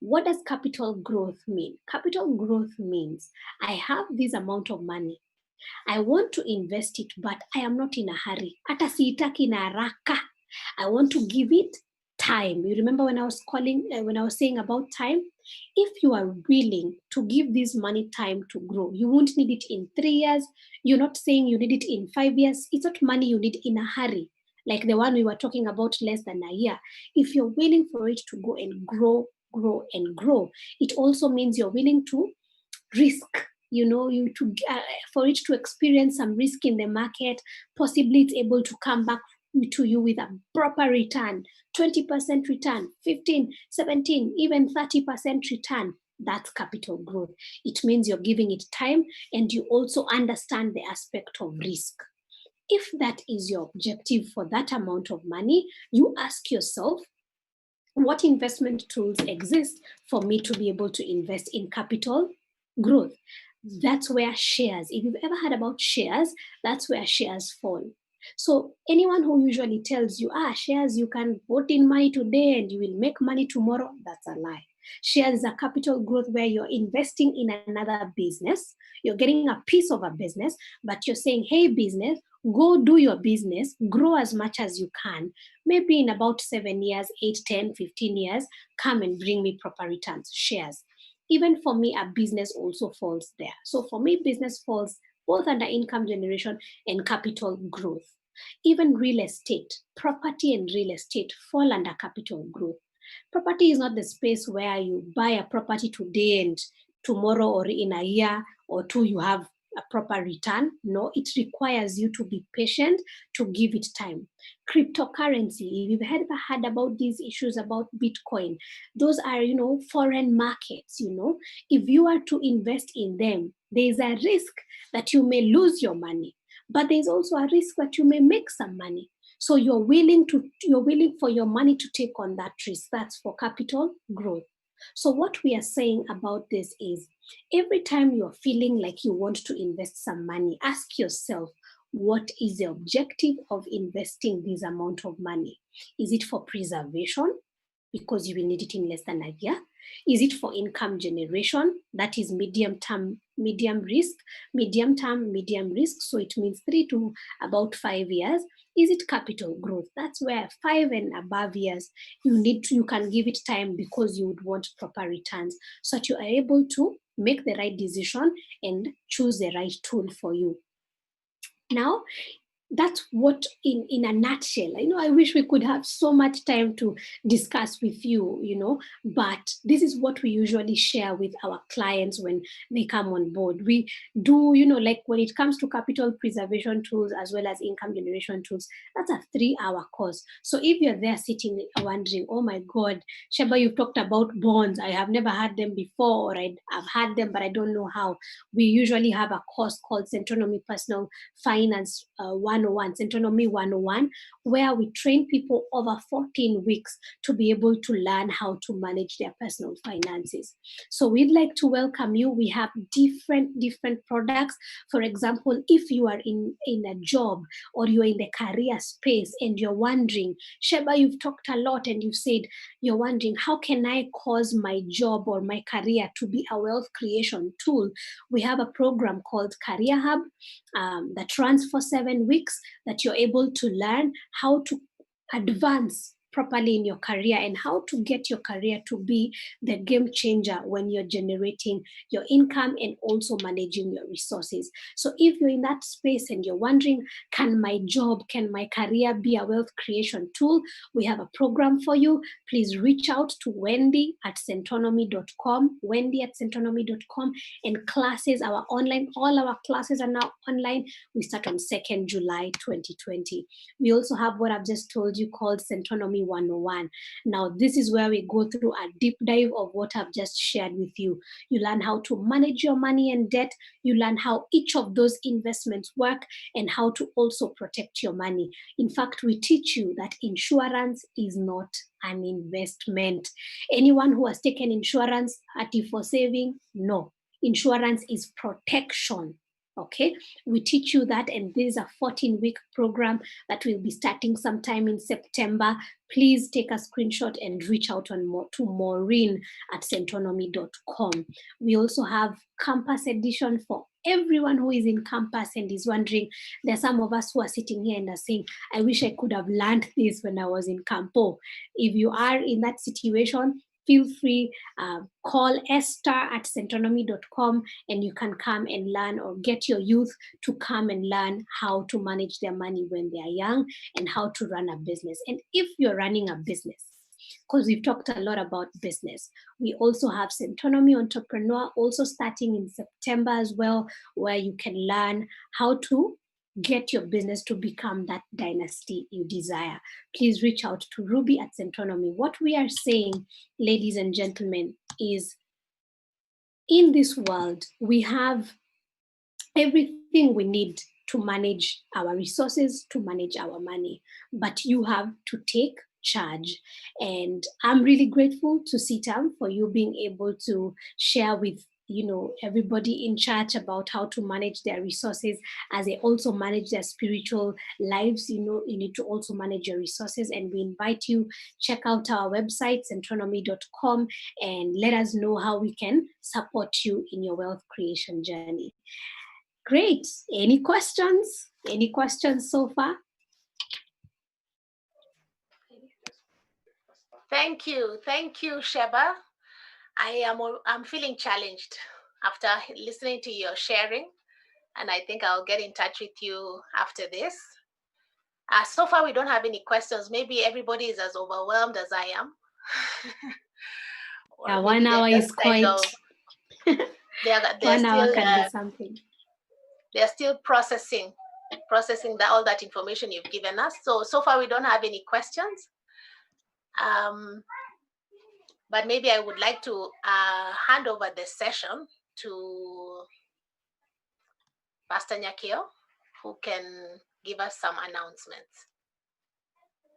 What does capital growth mean? Capital growth means I have this amount of money. I want to invest it, but I am not in a hurry. Hata siitaki na haraka. I want to give it time. You remember when I was saying about time? If you are willing to give this money time to grow, you won't need it in 3 years. You're not saying you need it in 5 years. It's not money you need in a hurry, like the one we were talking about less than a year. If you're willing for it to go and grow, and grow, it also means you're willing to risk, for it to experience some risk in the market. Possibly it's able to come back to you with a proper return, 20% return, 15, 17, even 30% return. That's capital growth. It means you're giving it time, and you also understand the aspect of risk. If that is your objective for that amount of money, you ask yourself, what investment tools exist for me to be able to invest in capital growth? That's where shares, if you've ever heard about shares, that's where shares fall. So anyone who usually tells you, shares, you can put in money today and you will make money tomorrow, that's a lie. Shares is a capital growth where you're investing in another business. You're getting a piece of a business, but you're saying, hey, business, go do your business, grow as much as you can. Maybe in about 7 years, 8, 10, 15 years, come and bring me proper returns, shares. Even for me, a business also falls there. So for me, business falls both under income generation and capital growth. Even real estate, property and real estate fall under capital growth. Property is not the space where you buy a property today and tomorrow or in a year or two you have a proper return. No, it requires you to be patient, to give it time. Cryptocurrency, if you've ever heard about these issues about Bitcoin, those are, foreign markets, If you are to invest in them, there's a risk that you may lose your money, but there's also a risk that you may make some money. So you're willing for your money to take on that risk. That's for capital growth. So what we are saying about this is, every time you're feeling like you want to invest some money, ask yourself, what is the objective of investing this amount of money? Is it for preservation, because you will need it in less than a year? Is it for income generation? That is medium term, medium risk. So it means 3 to about 5 years. Is it capital growth? That's where 5 and above years, you can give it time because you would want proper returns, so that you are able to make the right decision and choose the right tool for you. Now, that's what in a nutshell. I wish we could have so much time to discuss with you, but this is what we usually share with our clients when they come on board. We do, like when it comes to capital preservation tools as well as income generation tools, that's a 3-hour course. So if you're there sitting wondering, oh my God, Sheba, you've talked about bonds. I have never had them before, or I've had them, but I don't know how. We usually have a course called Centonomy Personal Finance 101, Centonomy 101, where we train people over 14 weeks to be able to learn how to manage their personal finances. So we'd like to welcome you. We have different products. For example, if you are in a job or you're in the career space and you're wondering, Sheba, you've talked a lot and you've said you're wondering, how can I cause my job or my career to be a wealth creation tool? We have a program called Career Hub that runs for 7 weeks, that you're able to learn how to advance properly in your career and how to get your career to be the game changer when you're generating your income and also managing your resources. So if you're in that space and you're wondering, can my career be a wealth creation tool? We have a program for you. Please reach out to wendy@centonomy.com, wendy@centonomy.com, and classes, all our classes are now online. We start on 2nd July 2020. We also have what I've just told you called Centonomy 101. Now, this is where we go through a deep dive of what I've just shared with you. You learn how to manage your money and debt. You learn how each of those investments work and how to also protect your money. In fact, we teach you that insurance is not an investment. Anyone who has taken insurance for saving, no. Insurance is protection. Okay, we teach you that, and this is a 14-week program that will be starting sometime in September. Please take a screenshot and reach out to Maureen at centonomy.com. We also have campus edition for everyone who is in campus and is wondering. There are some of us who are sitting here and are saying, I wish I could have learned this when I was in campo. If you are in that situation, feel free, call Esther at centonomy.com and you can come and learn, or get your youth to come and learn how to manage their money when they are young and how to run a business. And if you're running a business, because we've talked a lot about business, we also have Centonomy Entrepreneur also starting in September as well, where you can learn how to get your business to become that dynasty you desire. Please reach out to Ruby at Centonomy. What we are saying, ladies and gentlemen, is in this world, we have everything we need to manage our resources, to manage our money, but you have to take charge. And I'm really grateful to CITAM for you being able to share with everybody in church about how to manage their resources as they also manage their spiritual lives. You need to also manage your resources, and we invite you, check out our website centonomy.com and let us know how we can support you in your wealth creation journey. Great. Any questions? Any questions so far? Thank you, Sheba. I'm feeling challenged after listening to your sharing, and I think I'll get in touch with you after this. So far, we don't have any questions. Maybe everybody is as overwhelmed as I am. Yeah, 1 hour is quite. They're 1 hour still, can be something. They're still processing all that information you've given us. So far, we don't have any questions. But maybe I would like to hand over the session to Pastor Njagi, who can give us some announcements,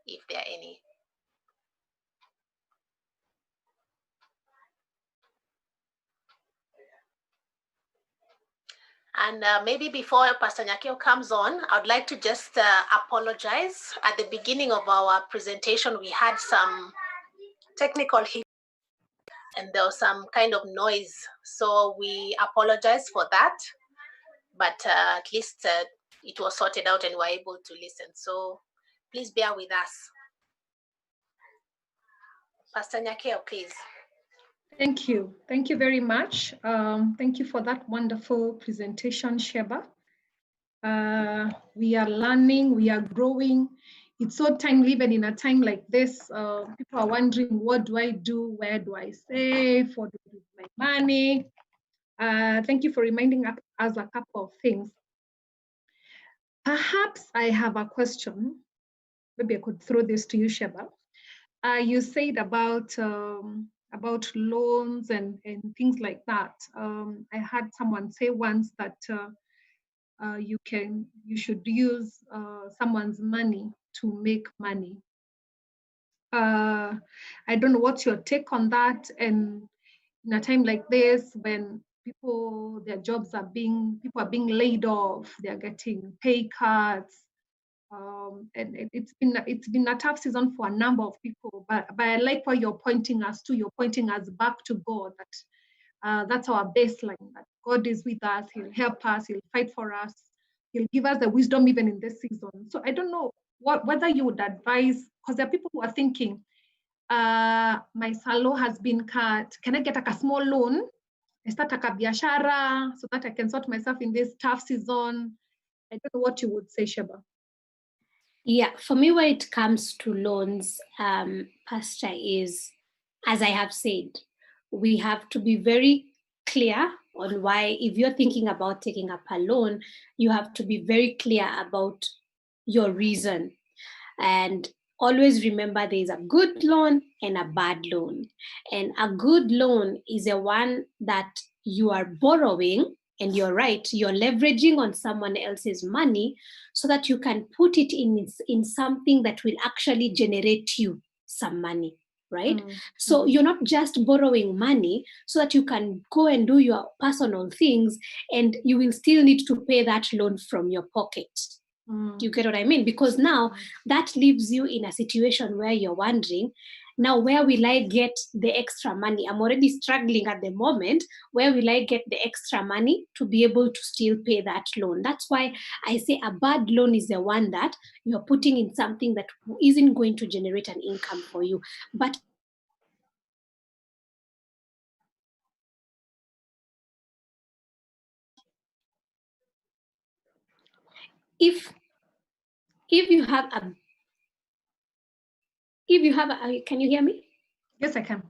if there are any. And maybe before Pastor Njagi comes on, I'd like to just apologize. At the beginning of our presentation, we had some technical hiccups and there was some kind of noise. So we apologize for that. But at least it was sorted out and we're able to listen. So please bear with us. Pastor Njagi, please. Thank you. Thank you very much. Thank you for that wonderful presentation, Sheba. We are learning, we are growing. It's so timely, even in a time like this. People are wondering, what do I do? Where do I save? What do I do with my money? Thank you for reminding us a couple of things. Perhaps I have a question. Maybe I could throw this to you, Sheba. You said about loans and things like that. I had someone say once that you should use someone's money to make money. I don't know what's your take on that. And in a time like this, when people are being laid off, they're getting pay cuts. And it's been a tough season for a number of people, but I like what you're pointing us to. You're pointing us back to God, that that's our baseline, that God is with us, He'll help us, He'll fight for us, He'll give us the wisdom even in this season. So I don't know whether you would advise, because there are people who are thinking, my salary has been cut, can I get a small loan? I start a biashara so that I can sort myself in this tough season. I don't know what you would say, Sheba. Yeah, for me, when it comes to loans, Pastor, is, as I have said, we have to be very clear on why. If you're thinking about taking up a loan, you have to be very clear about your reason. And always remember there is a good loan and a bad loan. And a good loan is a one that you are borrowing, and you're right, you're leveraging on someone else's money so that you can put it in something that will actually generate you some money. right? So you're not just borrowing money so that you can go and do your personal things, and you will still need to pay that loan from your pocket. You get what I mean? Because now that leaves you in a situation where you're wondering, now where will I get the extra money? I'm already struggling at the moment. Where will I get the extra money to be able to still pay that loan? That's why I say a bad loan is the one that you're putting in something that isn't going to generate an income for you. But if you have a can you hear me? Yes, I can.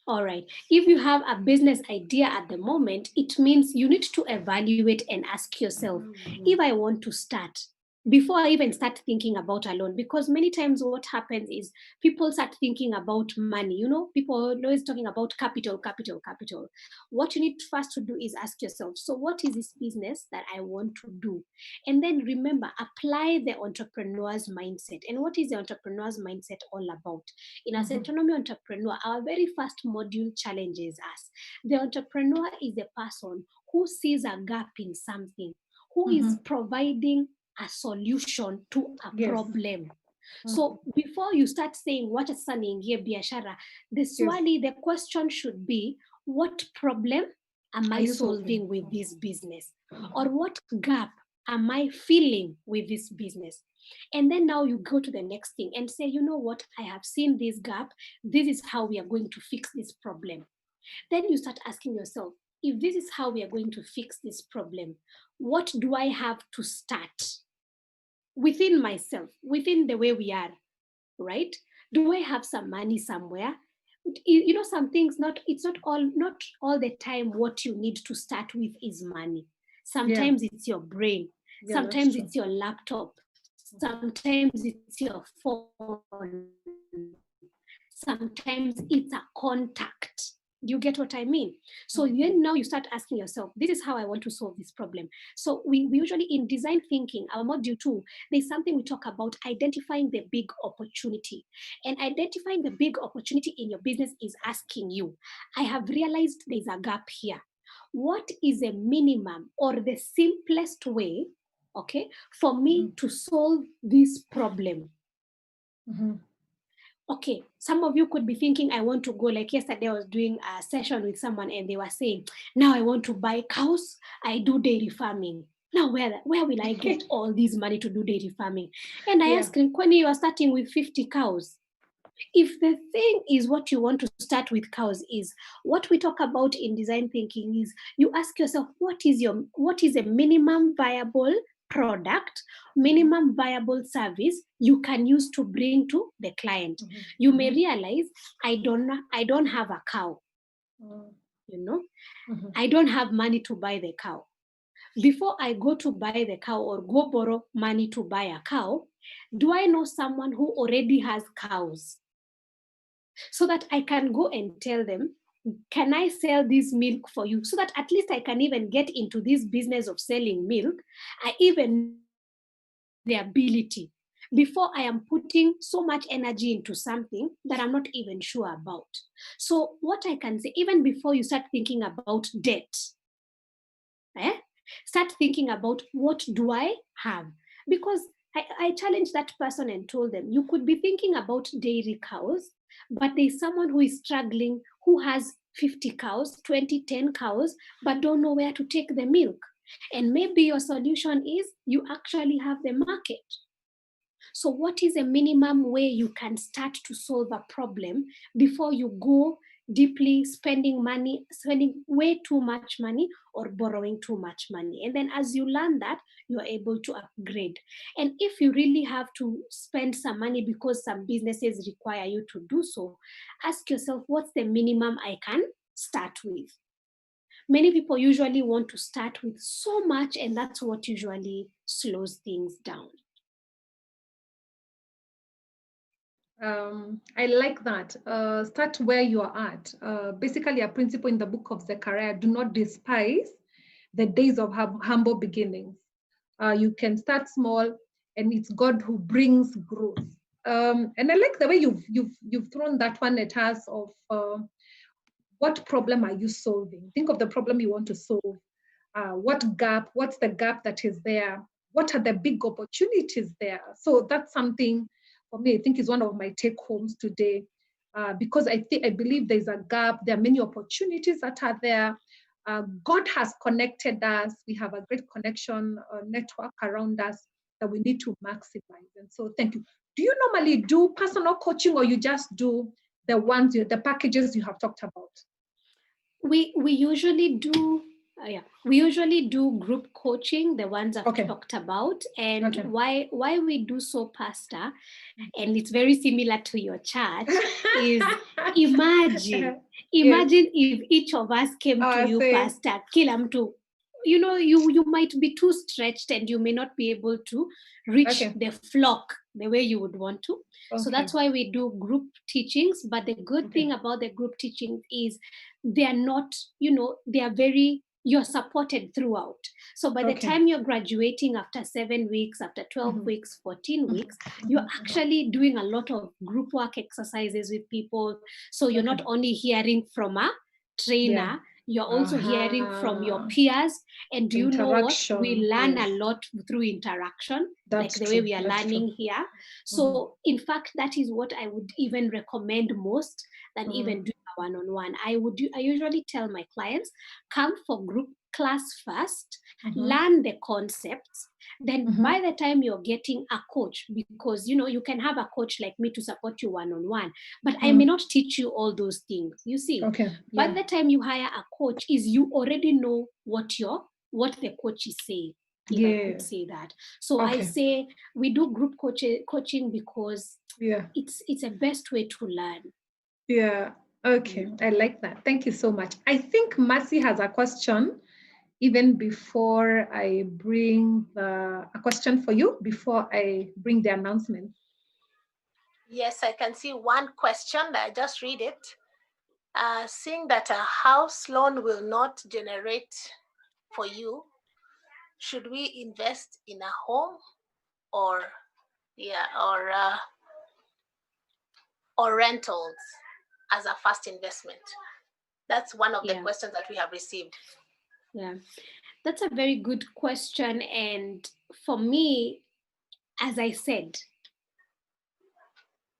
All right. If you have a business idea at the moment, it means you need to evaluate and ask yourself, if I want to start, before I even start thinking about a loan, because many times what happens is people start thinking about money. People are always talking about capital, capital, capital. What you need first to do is ask yourself, so what is this business that I want to do? And then remember, apply the entrepreneur's mindset. And what is the entrepreneur's mindset all about? In a Autonomy Entrepreneur, our very first module challenges us. The entrepreneur is a person who sees a gap in something, who is providing a solution to a problem. So before you start saying what is niingie biashara, the question should be, what problem am I solving with this business? Or what gap am I filling with this business? And then now you go to the next thing and say, you know what, I have seen this gap. This is how we are going to fix this problem. Then you start asking yourself, if this is how we are going to fix this problem, what do I have to start within myself, within the way we are, right? Do I have some money somewhere? Some things, it's not all the time what you need to start with is money. Sometimes it's your brain. Sometimes it's your laptop. Sometimes it's your phone. Sometimes it's a contact. You get what I mean? So then now you start asking yourself, this is how I want to solve this problem. So we usually, in design thinking, our module 2, there's something we talk about, identifying the big opportunity. And identifying the big opportunity in your business is asking you, I have realized there's a gap here. What is a minimum or the simplest way, okay, for me to solve this problem? Okay, some of you could be thinking, I want to go, like yesterday I was doing a session with someone and they were saying, now I want to buy cows, I do dairy farming. Now where will I get all this money to do dairy farming? And I asked him, Kwani, you are starting with 50 cows. If the thing is what you want to start with cows is, what we talk about in design thinking is, you ask yourself, what is a minimum viable product, minimum viable service you can use to bring to the client. You may realize, I don't have a cow. I don't have money to buy the cow. Before I go to buy the cow or go borrow money to buy a cow, do I know someone who already has cows? So that I can go and tell them, can I sell this milk for you? So that at least I can even get into this business of selling milk. I even the ability before I am putting so much energy into something that I'm not even sure about. So what I can say, even before you start thinking about debt, start thinking about, what do I have? Because I challenged that person and told them, you could be thinking about dairy cows, but there's someone who is struggling, who has 50 cows, 20, 10 cows, but don't know where to take the milk. And maybe your solution is you actually have the market. So what is a minimum way you can start to solve a problem before you go deeply spending way too much money or borrowing too much money? And then as you learn that, you are able to upgrade. And if you really have to spend some money because some businesses require you to do so, ask yourself, what's the minimum I can start with? Many people usually want to start with so much, and that's what usually slows things down. I like that. Start where you are at. Basically, a principle in the book of Zechariah: do not despise the days of humble beginnings. You can start small, and it's God who brings growth. And I like the way you've thrown that one at us of what problem are you solving? Think of the problem you want to solve. What's the gap that is there? What are the big opportunities there? So that's something for me, I think is one of my take homes today. Because I believe there's a gap. There are many opportunities that are there. God has connected us. We have a great connection network around us that we need to maximize. And so thank you. Do you normally do personal coaching, or you just do the packages you have talked about? We usually do we usually do group coaching, the ones I've talked about. And why we do so, Pastor, and it's very similar to your church, is imagine if each of us came to you, Pastor, kila mtu, you might be too stretched and you may not be able to reach the flock the way you would want to. So that's why we do group teachings. But the good thing about the group teachings is they are not, they are very, you're supported throughout. So by the time you're graduating after 7 weeks, after 12 weeks, 14 weeks, you're actually doing a lot of group work exercises with people. So you're not only hearing from a trainer, you're also hearing from your peers. And do you know what? We learn a lot through interaction, like the way we are learning here. So in fact, that is what I would even recommend most than even doing a one-on-one. I usually tell my clients, come for group class first, learn the concepts. Then by the time you're getting a coach, because you can have a coach like me to support you one-on-one, but I may not teach you all those things. You see, by the time you hire a coach, is you already know what the coach is saying. If I could say that. So I say we do group coaching because it's a best way to learn. Yeah. Okay. I like that. Thank you so much. I think Mercy has a question. Even before I bring a question for you, before I bring the announcement. Yes, I can see one question. I just read it. Seeing that a house loan will not generate for you, should we invest in a home or rentals as a first investment? That's one of the questions that we have received. Yeah, that's a very good question. And for me, as I said,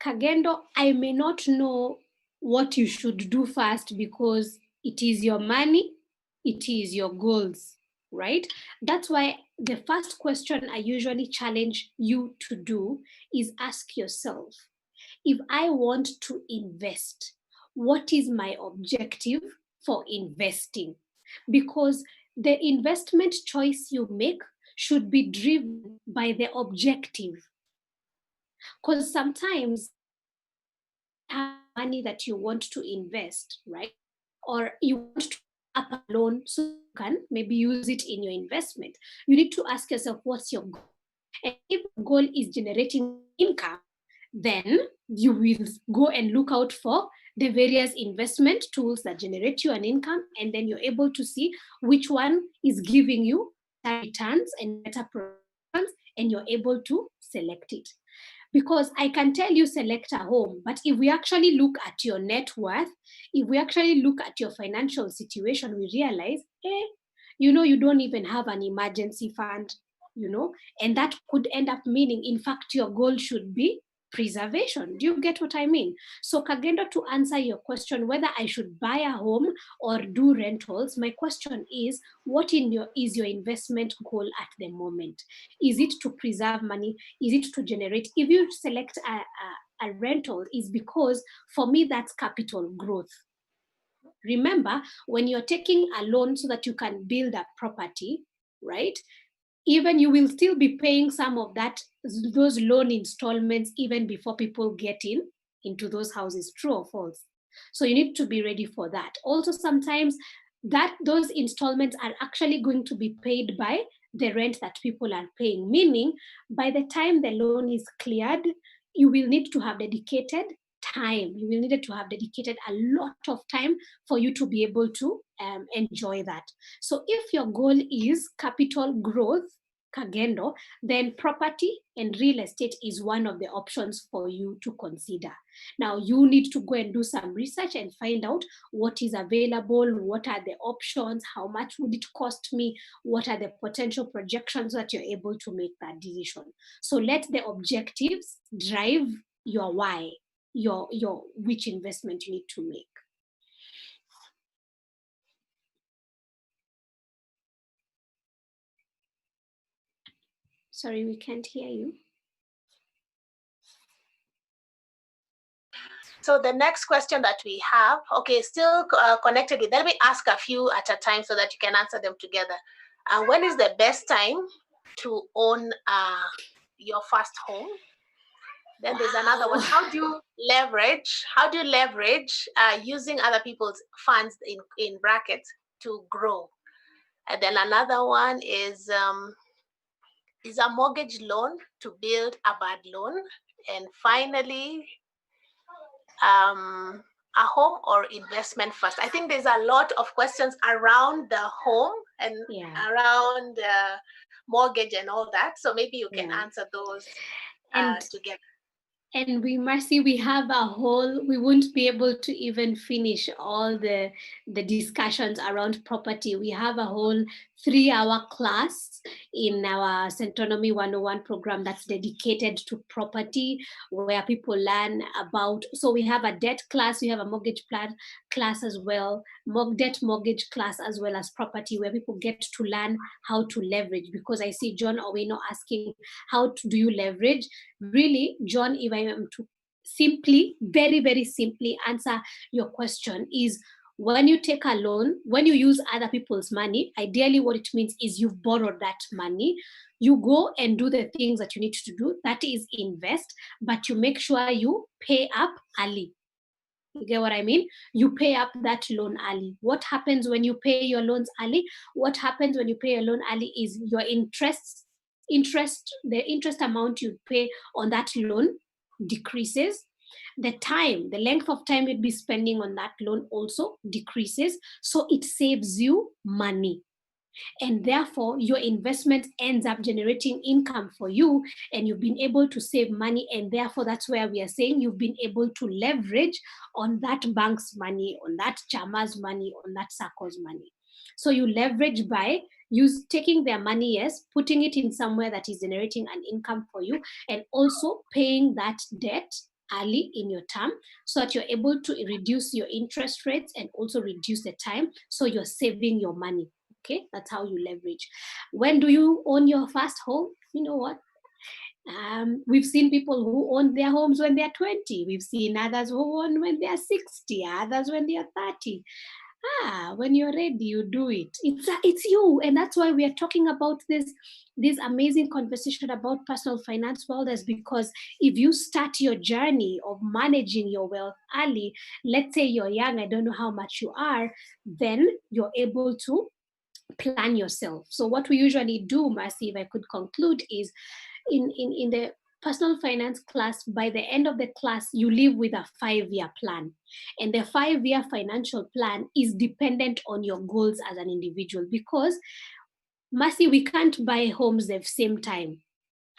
Kagendo, I may not know what you should do first because it is your money, it is your goals, right? That's why the first question I usually challenge you to do is ask yourself, if I want to invest, what is my objective for investing? Because the investment choice you make should be driven by the objective. Because sometimes have money that you want to invest, right? Or you want to up a loan so you can maybe use it in your investment. You need to ask yourself, what's your goal? And if the goal is generating income, then you will go and look out for the various investment tools that generate you an income, and then you're able to see which one is giving you better returns and better returns, and you're able to select it. Because I can tell you select a home, but if we actually look at your net worth, if we actually look at your financial situation, we realize, you don't even have an emergency fund, and that could end up meaning, in fact, your goal should be preservation. Do you get what I mean? So Kagendo, to answer your question, whether I should buy a home or do rentals, my question is, what is your investment goal at the moment? Is it to preserve money? Is it to generate? If you select a rental, is because for me, that's capital growth. Remember, when you're taking a loan so that you can build a property, right? Even you will still be paying some of those loan installments even before people get into those houses, true or false? So you need to be ready for that. Also, sometimes those installments are actually going to be paid by the rent that people are paying, meaning by the time the loan is cleared, you will need to have dedicated time. You will need to have dedicated a lot of time for you to be able to enjoy that. So if your goal is capital growth, kagendo, then property and real estate is one of the options for you to consider. Now, you need to go and do some research and find out what is available, what are the options, how much would it cost me, what are the potential projections that you're able to make that decision. So let the objectives drive your why, your which investment you need to make. Sorry, we can't hear you. So the next question that we have, okay, still connected with, let me ask a few at a time so that you can answer them together. When is the best time to own your first home? Then there's another one. How do you leverage using other people's funds in brackets to grow? And then another one is a mortgage loan to build a bad loan? And finally, a home or investment first? I think there's a lot of questions around the home and around mortgage and all that. So maybe you can answer those together. And we have a whole, we won't be able to even finish all the discussions around property. We have a whole 3-hour class in our Centonomy 101 program that's dedicated to property, where people learn about, so we have a debt class, we have a mortgage plan class as well, debt mortgage class, as well as property, where people get to learn how to leverage. Because I see John Owino asking, how do you leverage? Really, John, if I am to simply, very, very simply answer your question, is when you take a loan, when you use other people's money, ideally what it means is you've borrowed that money. You go and do the things that you need to do, that is invest, but you make sure you pay up early. You get what I mean? You pay up that loan early. What happens when you pay your loans early? What happens when you pay your loan early is your the interest amount you pay on that loan decreases. The length of time you'd be spending on that loan also decreases. So it saves you money. And therefore, your investment ends up generating income for you, and you've been able to save money. And therefore, that's where we are saying you've been able to leverage on that bank's money, on that chama's money, on that circle's money. So you leverage by taking their money, yes, putting it in somewhere that is generating an income for you, and also paying that debt early in your term, so that you're able to reduce your interest rates and also reduce the time, so you're saving your money. Okay, that's how you leverage. When do you own your first home? You know what? We've seen people who own their homes when they're 20. We've seen others who own when they're 60, others when they're 30. When you're ready, you do it. It's you. And that's why we are talking about this amazing conversation about personal finance wellness, because if you start your journey of managing your wealth early, let's say you're young, I don't know how much you are, then you're able to plan yourself. So what we usually do, Marcy, if I could conclude, is in the personal finance class, by the end of the class, you leave with a 5-year plan. And the 5-year financial plan is dependent on your goals as an individual, because, Marcy, we can't buy homes at the same time.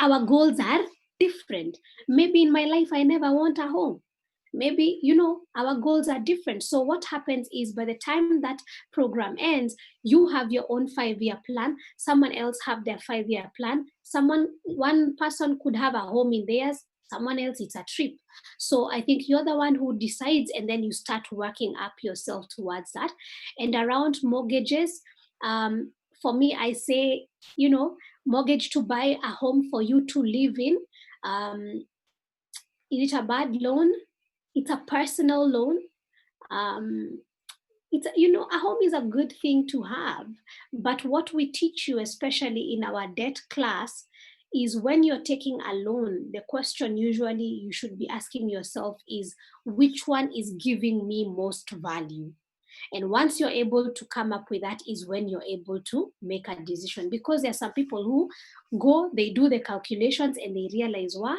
Our goals are different. Maybe in my life, I never want a home. Maybe, our goals are different. So what happens is, by the time that program ends, you have your own 5-year plan. Someone else have their 5-year plan. One person could have a home in theirs. Someone else, it's a trip. So I think you're the one who decides, and then you start working up yourself towards that. And around mortgages, for me, I say, mortgage to buy a home for you to live in. Is it a bad loan? It's a personal loan. It's, a home is a good thing to have. But what we teach you, especially in our debt class, is when you're taking a loan, the question usually you should be asking yourself is, which one is giving me most value? And once you're able to come up with that is when you're able to make a decision. Because there are some people who they do the calculations and they realize, wow,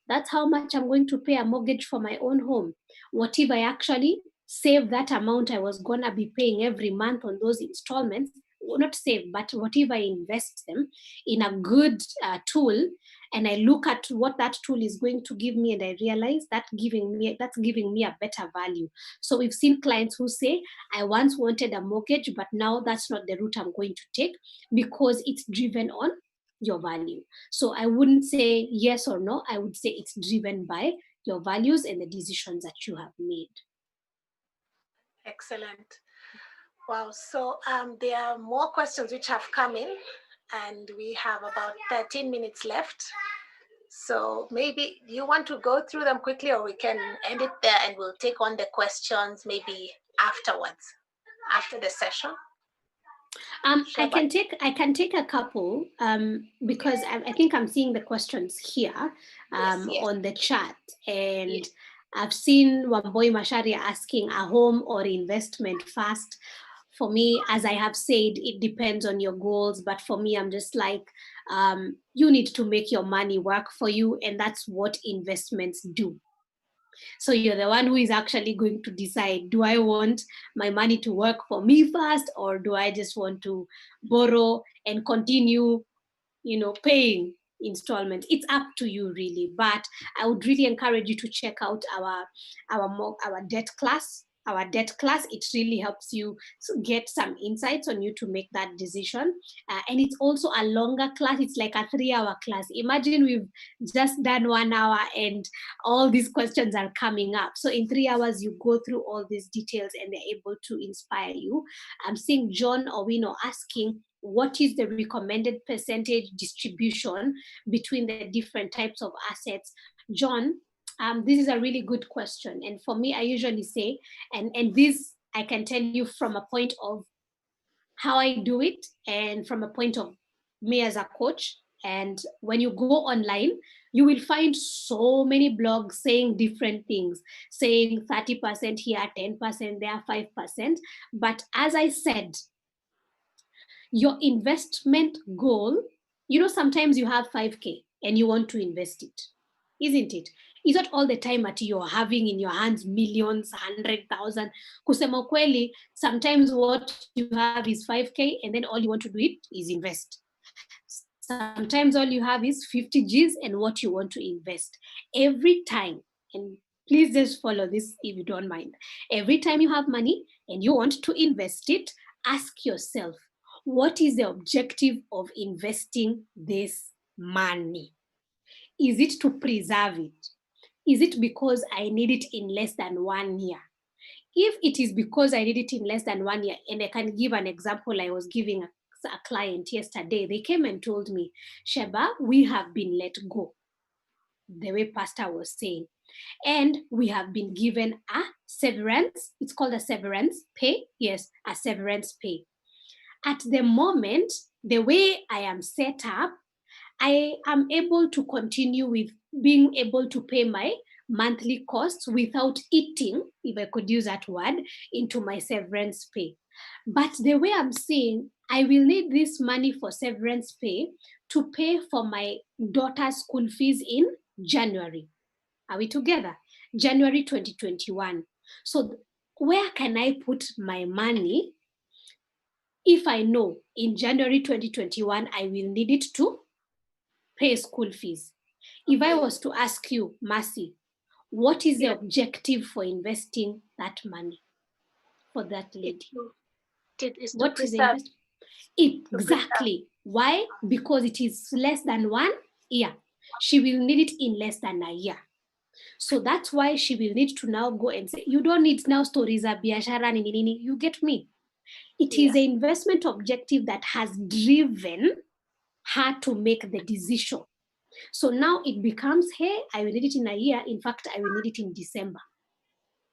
that's how much I'm going to pay a mortgage for my own home. What if I actually save that amount I was going to be paying every month on those installments? not save, but what if I invest them in a good tool, and I look at what that tool is going to give me, and I realize that's giving me a better value. So we've seen clients who say, I once wanted a mortgage, but now that's not the route I'm going to take because it's driven on your value. So I wouldn't say yes or no. I would say it's driven by your values and the decisions that you have made. Excellent. Wow. So there are more questions which have come in, and we have about 13 minutes left. So maybe you want to go through them quickly, or we can end it there and we'll take on the questions maybe afterwards, after the session. I can take a couple because I think I'm seeing the questions here Yes. on the chat, and I've seen Wamboi Mashari asking a home or investment first. For me, as I have said, it depends on your goals, but for me, I'm just like, you need to make your money work for you, and that's what investments do. So you're the one who is actually going to decide, do I want my money to work for me first, or do I just want to borrow and continue, paying installments? It's up to you really, but I would really encourage you to check out our debt class. It really helps you get some insights on you to make that decision. And it's also a longer class. It's like a 3-hour class. Imagine we've just done 1 hour and all these questions are coming up. So in 3 hours, you go through all these details and they're able to inspire you. I'm seeing John Owino asking, what is the recommended percentage distribution between the different types of assets? John, this is a really good question. And for me, I usually say, and this I can tell you from a point of how I do it and from a point of me as a coach. And when you go online, you will find so many blogs saying different things, saying 30% here, 10% there, 5%. But as I said, your investment goal, sometimes you have 5K and you want to invest it, isn't it? It's not all the time that you're having in your hands millions, 100,000. Kusema kweli, sometimes what you have is 5K and then all you want to do it is invest. Sometimes all you have is 50 Gs and what you want to invest. Every time, and please just follow this if you don't mind. Every time you have money and you want to invest it, ask yourself, what is the objective of investing this money? Is it to preserve it? Is it because I need it in less than 1 year? If it is because I need it in less than 1 year, and I can give an example, I was giving a client yesterday, they came and told me, Sheba, we have been let go, the way Pastor was saying. And we have been given a severance. It's called a severance pay. Yes, a severance pay. At the moment, the way I am set up, I am able to continue with being able to pay my monthly costs without eating, if I could use that word, into my severance pay. But the way I'm saying, I will need this money for severance pay to pay for my daughter's school fees in January. Are we together? January 2021. So where can I put my money if I know in January 2021, I will need it to pay school fees? If I was to ask you, Mercy, what is the objective for investing that money for that lady? What is the investment? Exactly. Why? Because it is less than 1 year. She will need it in less than a year. So that's why she will need to now go and say, you don't need now stories of biashara nini. You get me? It is an investment objective that has driven her to make the decision. So now it becomes, hey, I will need it in a year. In fact, I will need it in December.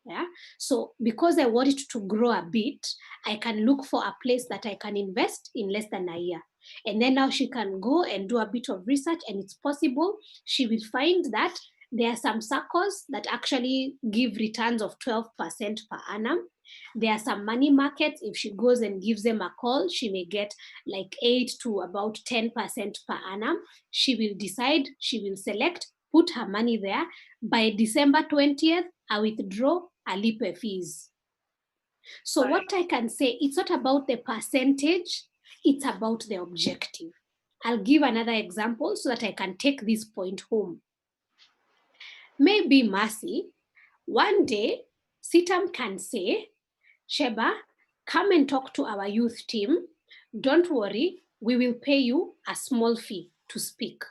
Yeah. So because I want it to grow a bit, I can look for a place that I can invest in less than a year. And then now she can go and do a bit of research, and it's possible she will find that there are some circles that actually give returns of 12% per annum. There are some money markets. If she goes and gives them a call, she may get like 8 to about 10% per annum. She will decide, she will select, put her money there. By December 20th, I withdraw, I lipe fees. So what I can say, it's not about the percentage, It's about the objective. I'll give another example so that I can take this point home. Maybe Mercy, one day, Sitam can say, Sheba, come and talk to our youth team. Don't worry, we will pay you a small fee to speak.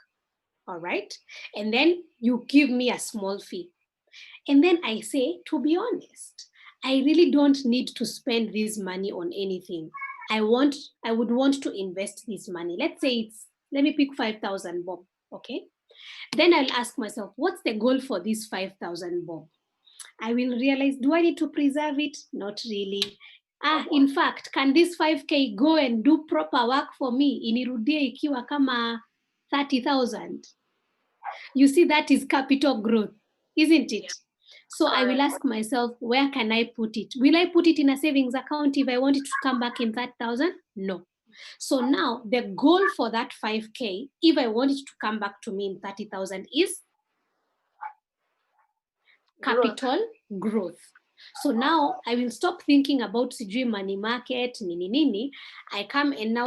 All right? And then you give me a small fee. And then I say, to be honest, I really don't need to spend this money on anything. I would want to invest this money. Let's say let me pick 5,000 bob, okay? Then I'll ask myself, what's the goal for this 5,000 bob? I will realize, do I need to preserve it? Not really. In fact, can this 5K go and do proper work for me? Inirudie ikiwa kama 30,000. You see, that is capital growth, isn't it? So I will ask myself, where can I put it? Will I put it in a savings account if I want it to come back in 30,000? No. So now the goal for that 5K, if I want it to come back to me in 30,000, is capital growth. So now I will stop thinking about sijui money market, nini. I come and now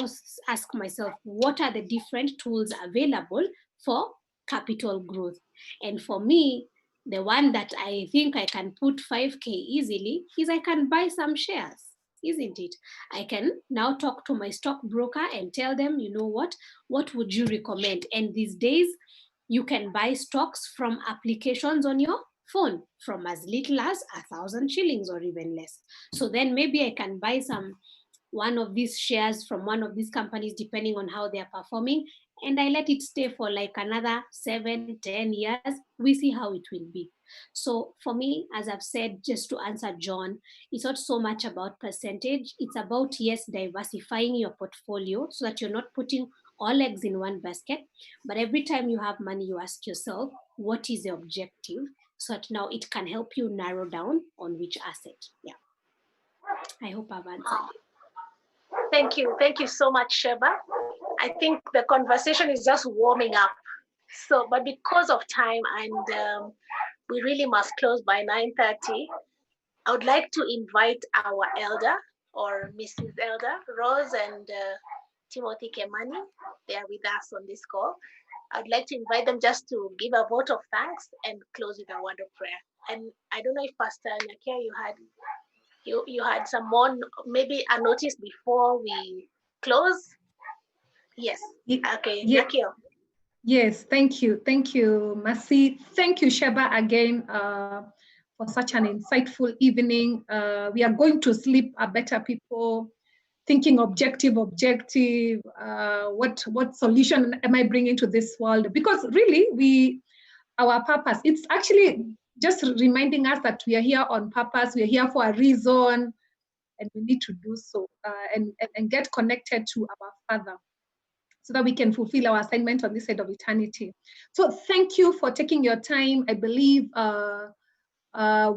ask myself, what are the different tools available for capital growth? And for me, the one that I think I can put 5K easily is I can buy some shares, isn't it? I can now talk to my stockbroker and tell them, you know what would you recommend? And these days, you can buy stocks from applications on your phone from as little as 1,000 shillings or even less. So then maybe I can buy one of these shares from one of these companies, depending on how they are performing, and I let it stay for like another 7-10 years. We see how it will be. So for me, as I've said, just to answer John, it's not so much about percentage. It's about, yes, diversifying your portfolio so that you're not putting all eggs in one basket. But every time you have money, you ask yourself, what is the objective? So that now it can help you narrow down on which asset. Yeah. I hope I've answered. Thank you so much, Sheba. I think the conversation is just warming up. So, but because of time and we really must close by 9:30, I would like to invite our elder or Mrs. Elder, Rose and Timothy Kemani. They are with us on this call. I'd like to invite them just to give a vote of thanks and close with a word of prayer. And I don't know if Pastor Nyakia, you had some more, maybe a notice before we close. Yes. Okay. Nyakia. Yes, thank you, Mercy. Thank you, Sheba, again for such an insightful evening. We are going to sleep a better people, thinking objective. What solution am I bringing to this world? Because really, our purpose, it's actually just reminding us that we are here on purpose. We are here for a reason, and we need to do so and get connected to our Father, so that we can fulfill our assignment on this side of eternity. So thank you for taking your time. I believe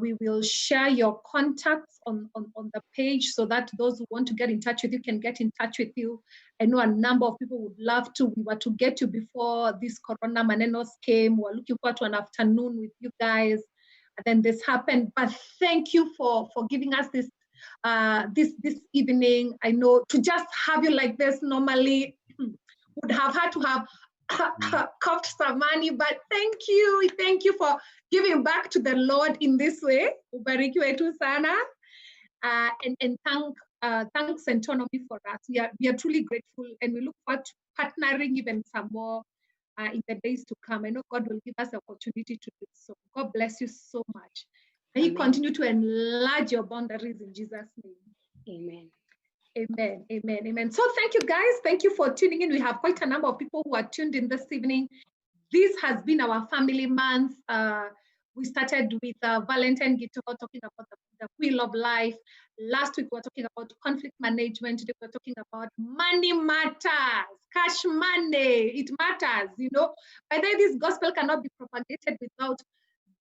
we will share your contacts on the page so that those who want to get in touch with you can get in touch with you. I know a number of people would love to. We were to get you before this Corona Manenos came. We're looking forward to an afternoon with you guys. And then this happened. But thank you for giving us this this evening. I know to just have you like this normally would have had to have coughed some money, but thank you for giving back to the Lord in this way. Ubarikiwe tu sana. And thanks Centonomy for us. We are truly grateful, and we look forward to partnering even some more in the days to come. I know God will give us the opportunity to do so. God bless you so much. May He continue to enlarge your boundaries in Jesus' name. Amen. Amen. So thank you guys. Thank you for tuning in. We have quite a number of people who are tuned in this evening. This has been our family month. We started with Valentine Gito talking about the wheel of life. Last week we were talking about conflict management. Today we're talking about money matters, cash money. It matters, you know. By the way, this gospel cannot be propagated without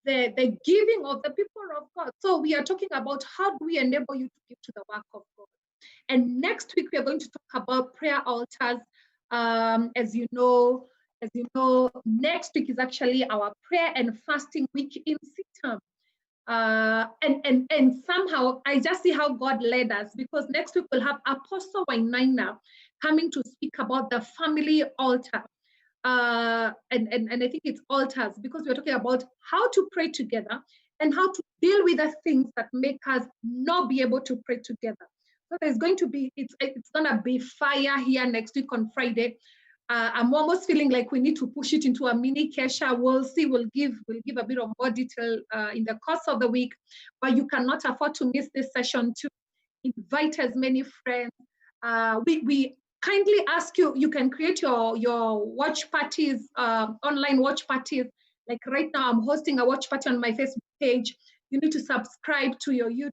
the giving of the people of God. So we are talking about how do we enable you to give to the work of God. And next week, we are going to talk about prayer altars. As you know, next week is actually our prayer and fasting week in Sitam. And somehow I just see how God led us, because next week we'll have Apostle Wainaina coming to speak about the family altar. And I think it's altars, because we're talking about how to pray together and how to deal with the things that make us not be able to pray together. So there's going to be, it's gonna be fire here next week on Friday. I'm almost feeling like we need to push it into a mini Kesha. We'll see, we'll give a bit of more detail in the course of the week, but you cannot afford to miss this session too. Invite as many friends. We kindly ask you, you can create your watch parties, online watch parties. Like right now, I'm hosting a watch party on my Facebook page. You need to subscribe to your YouTube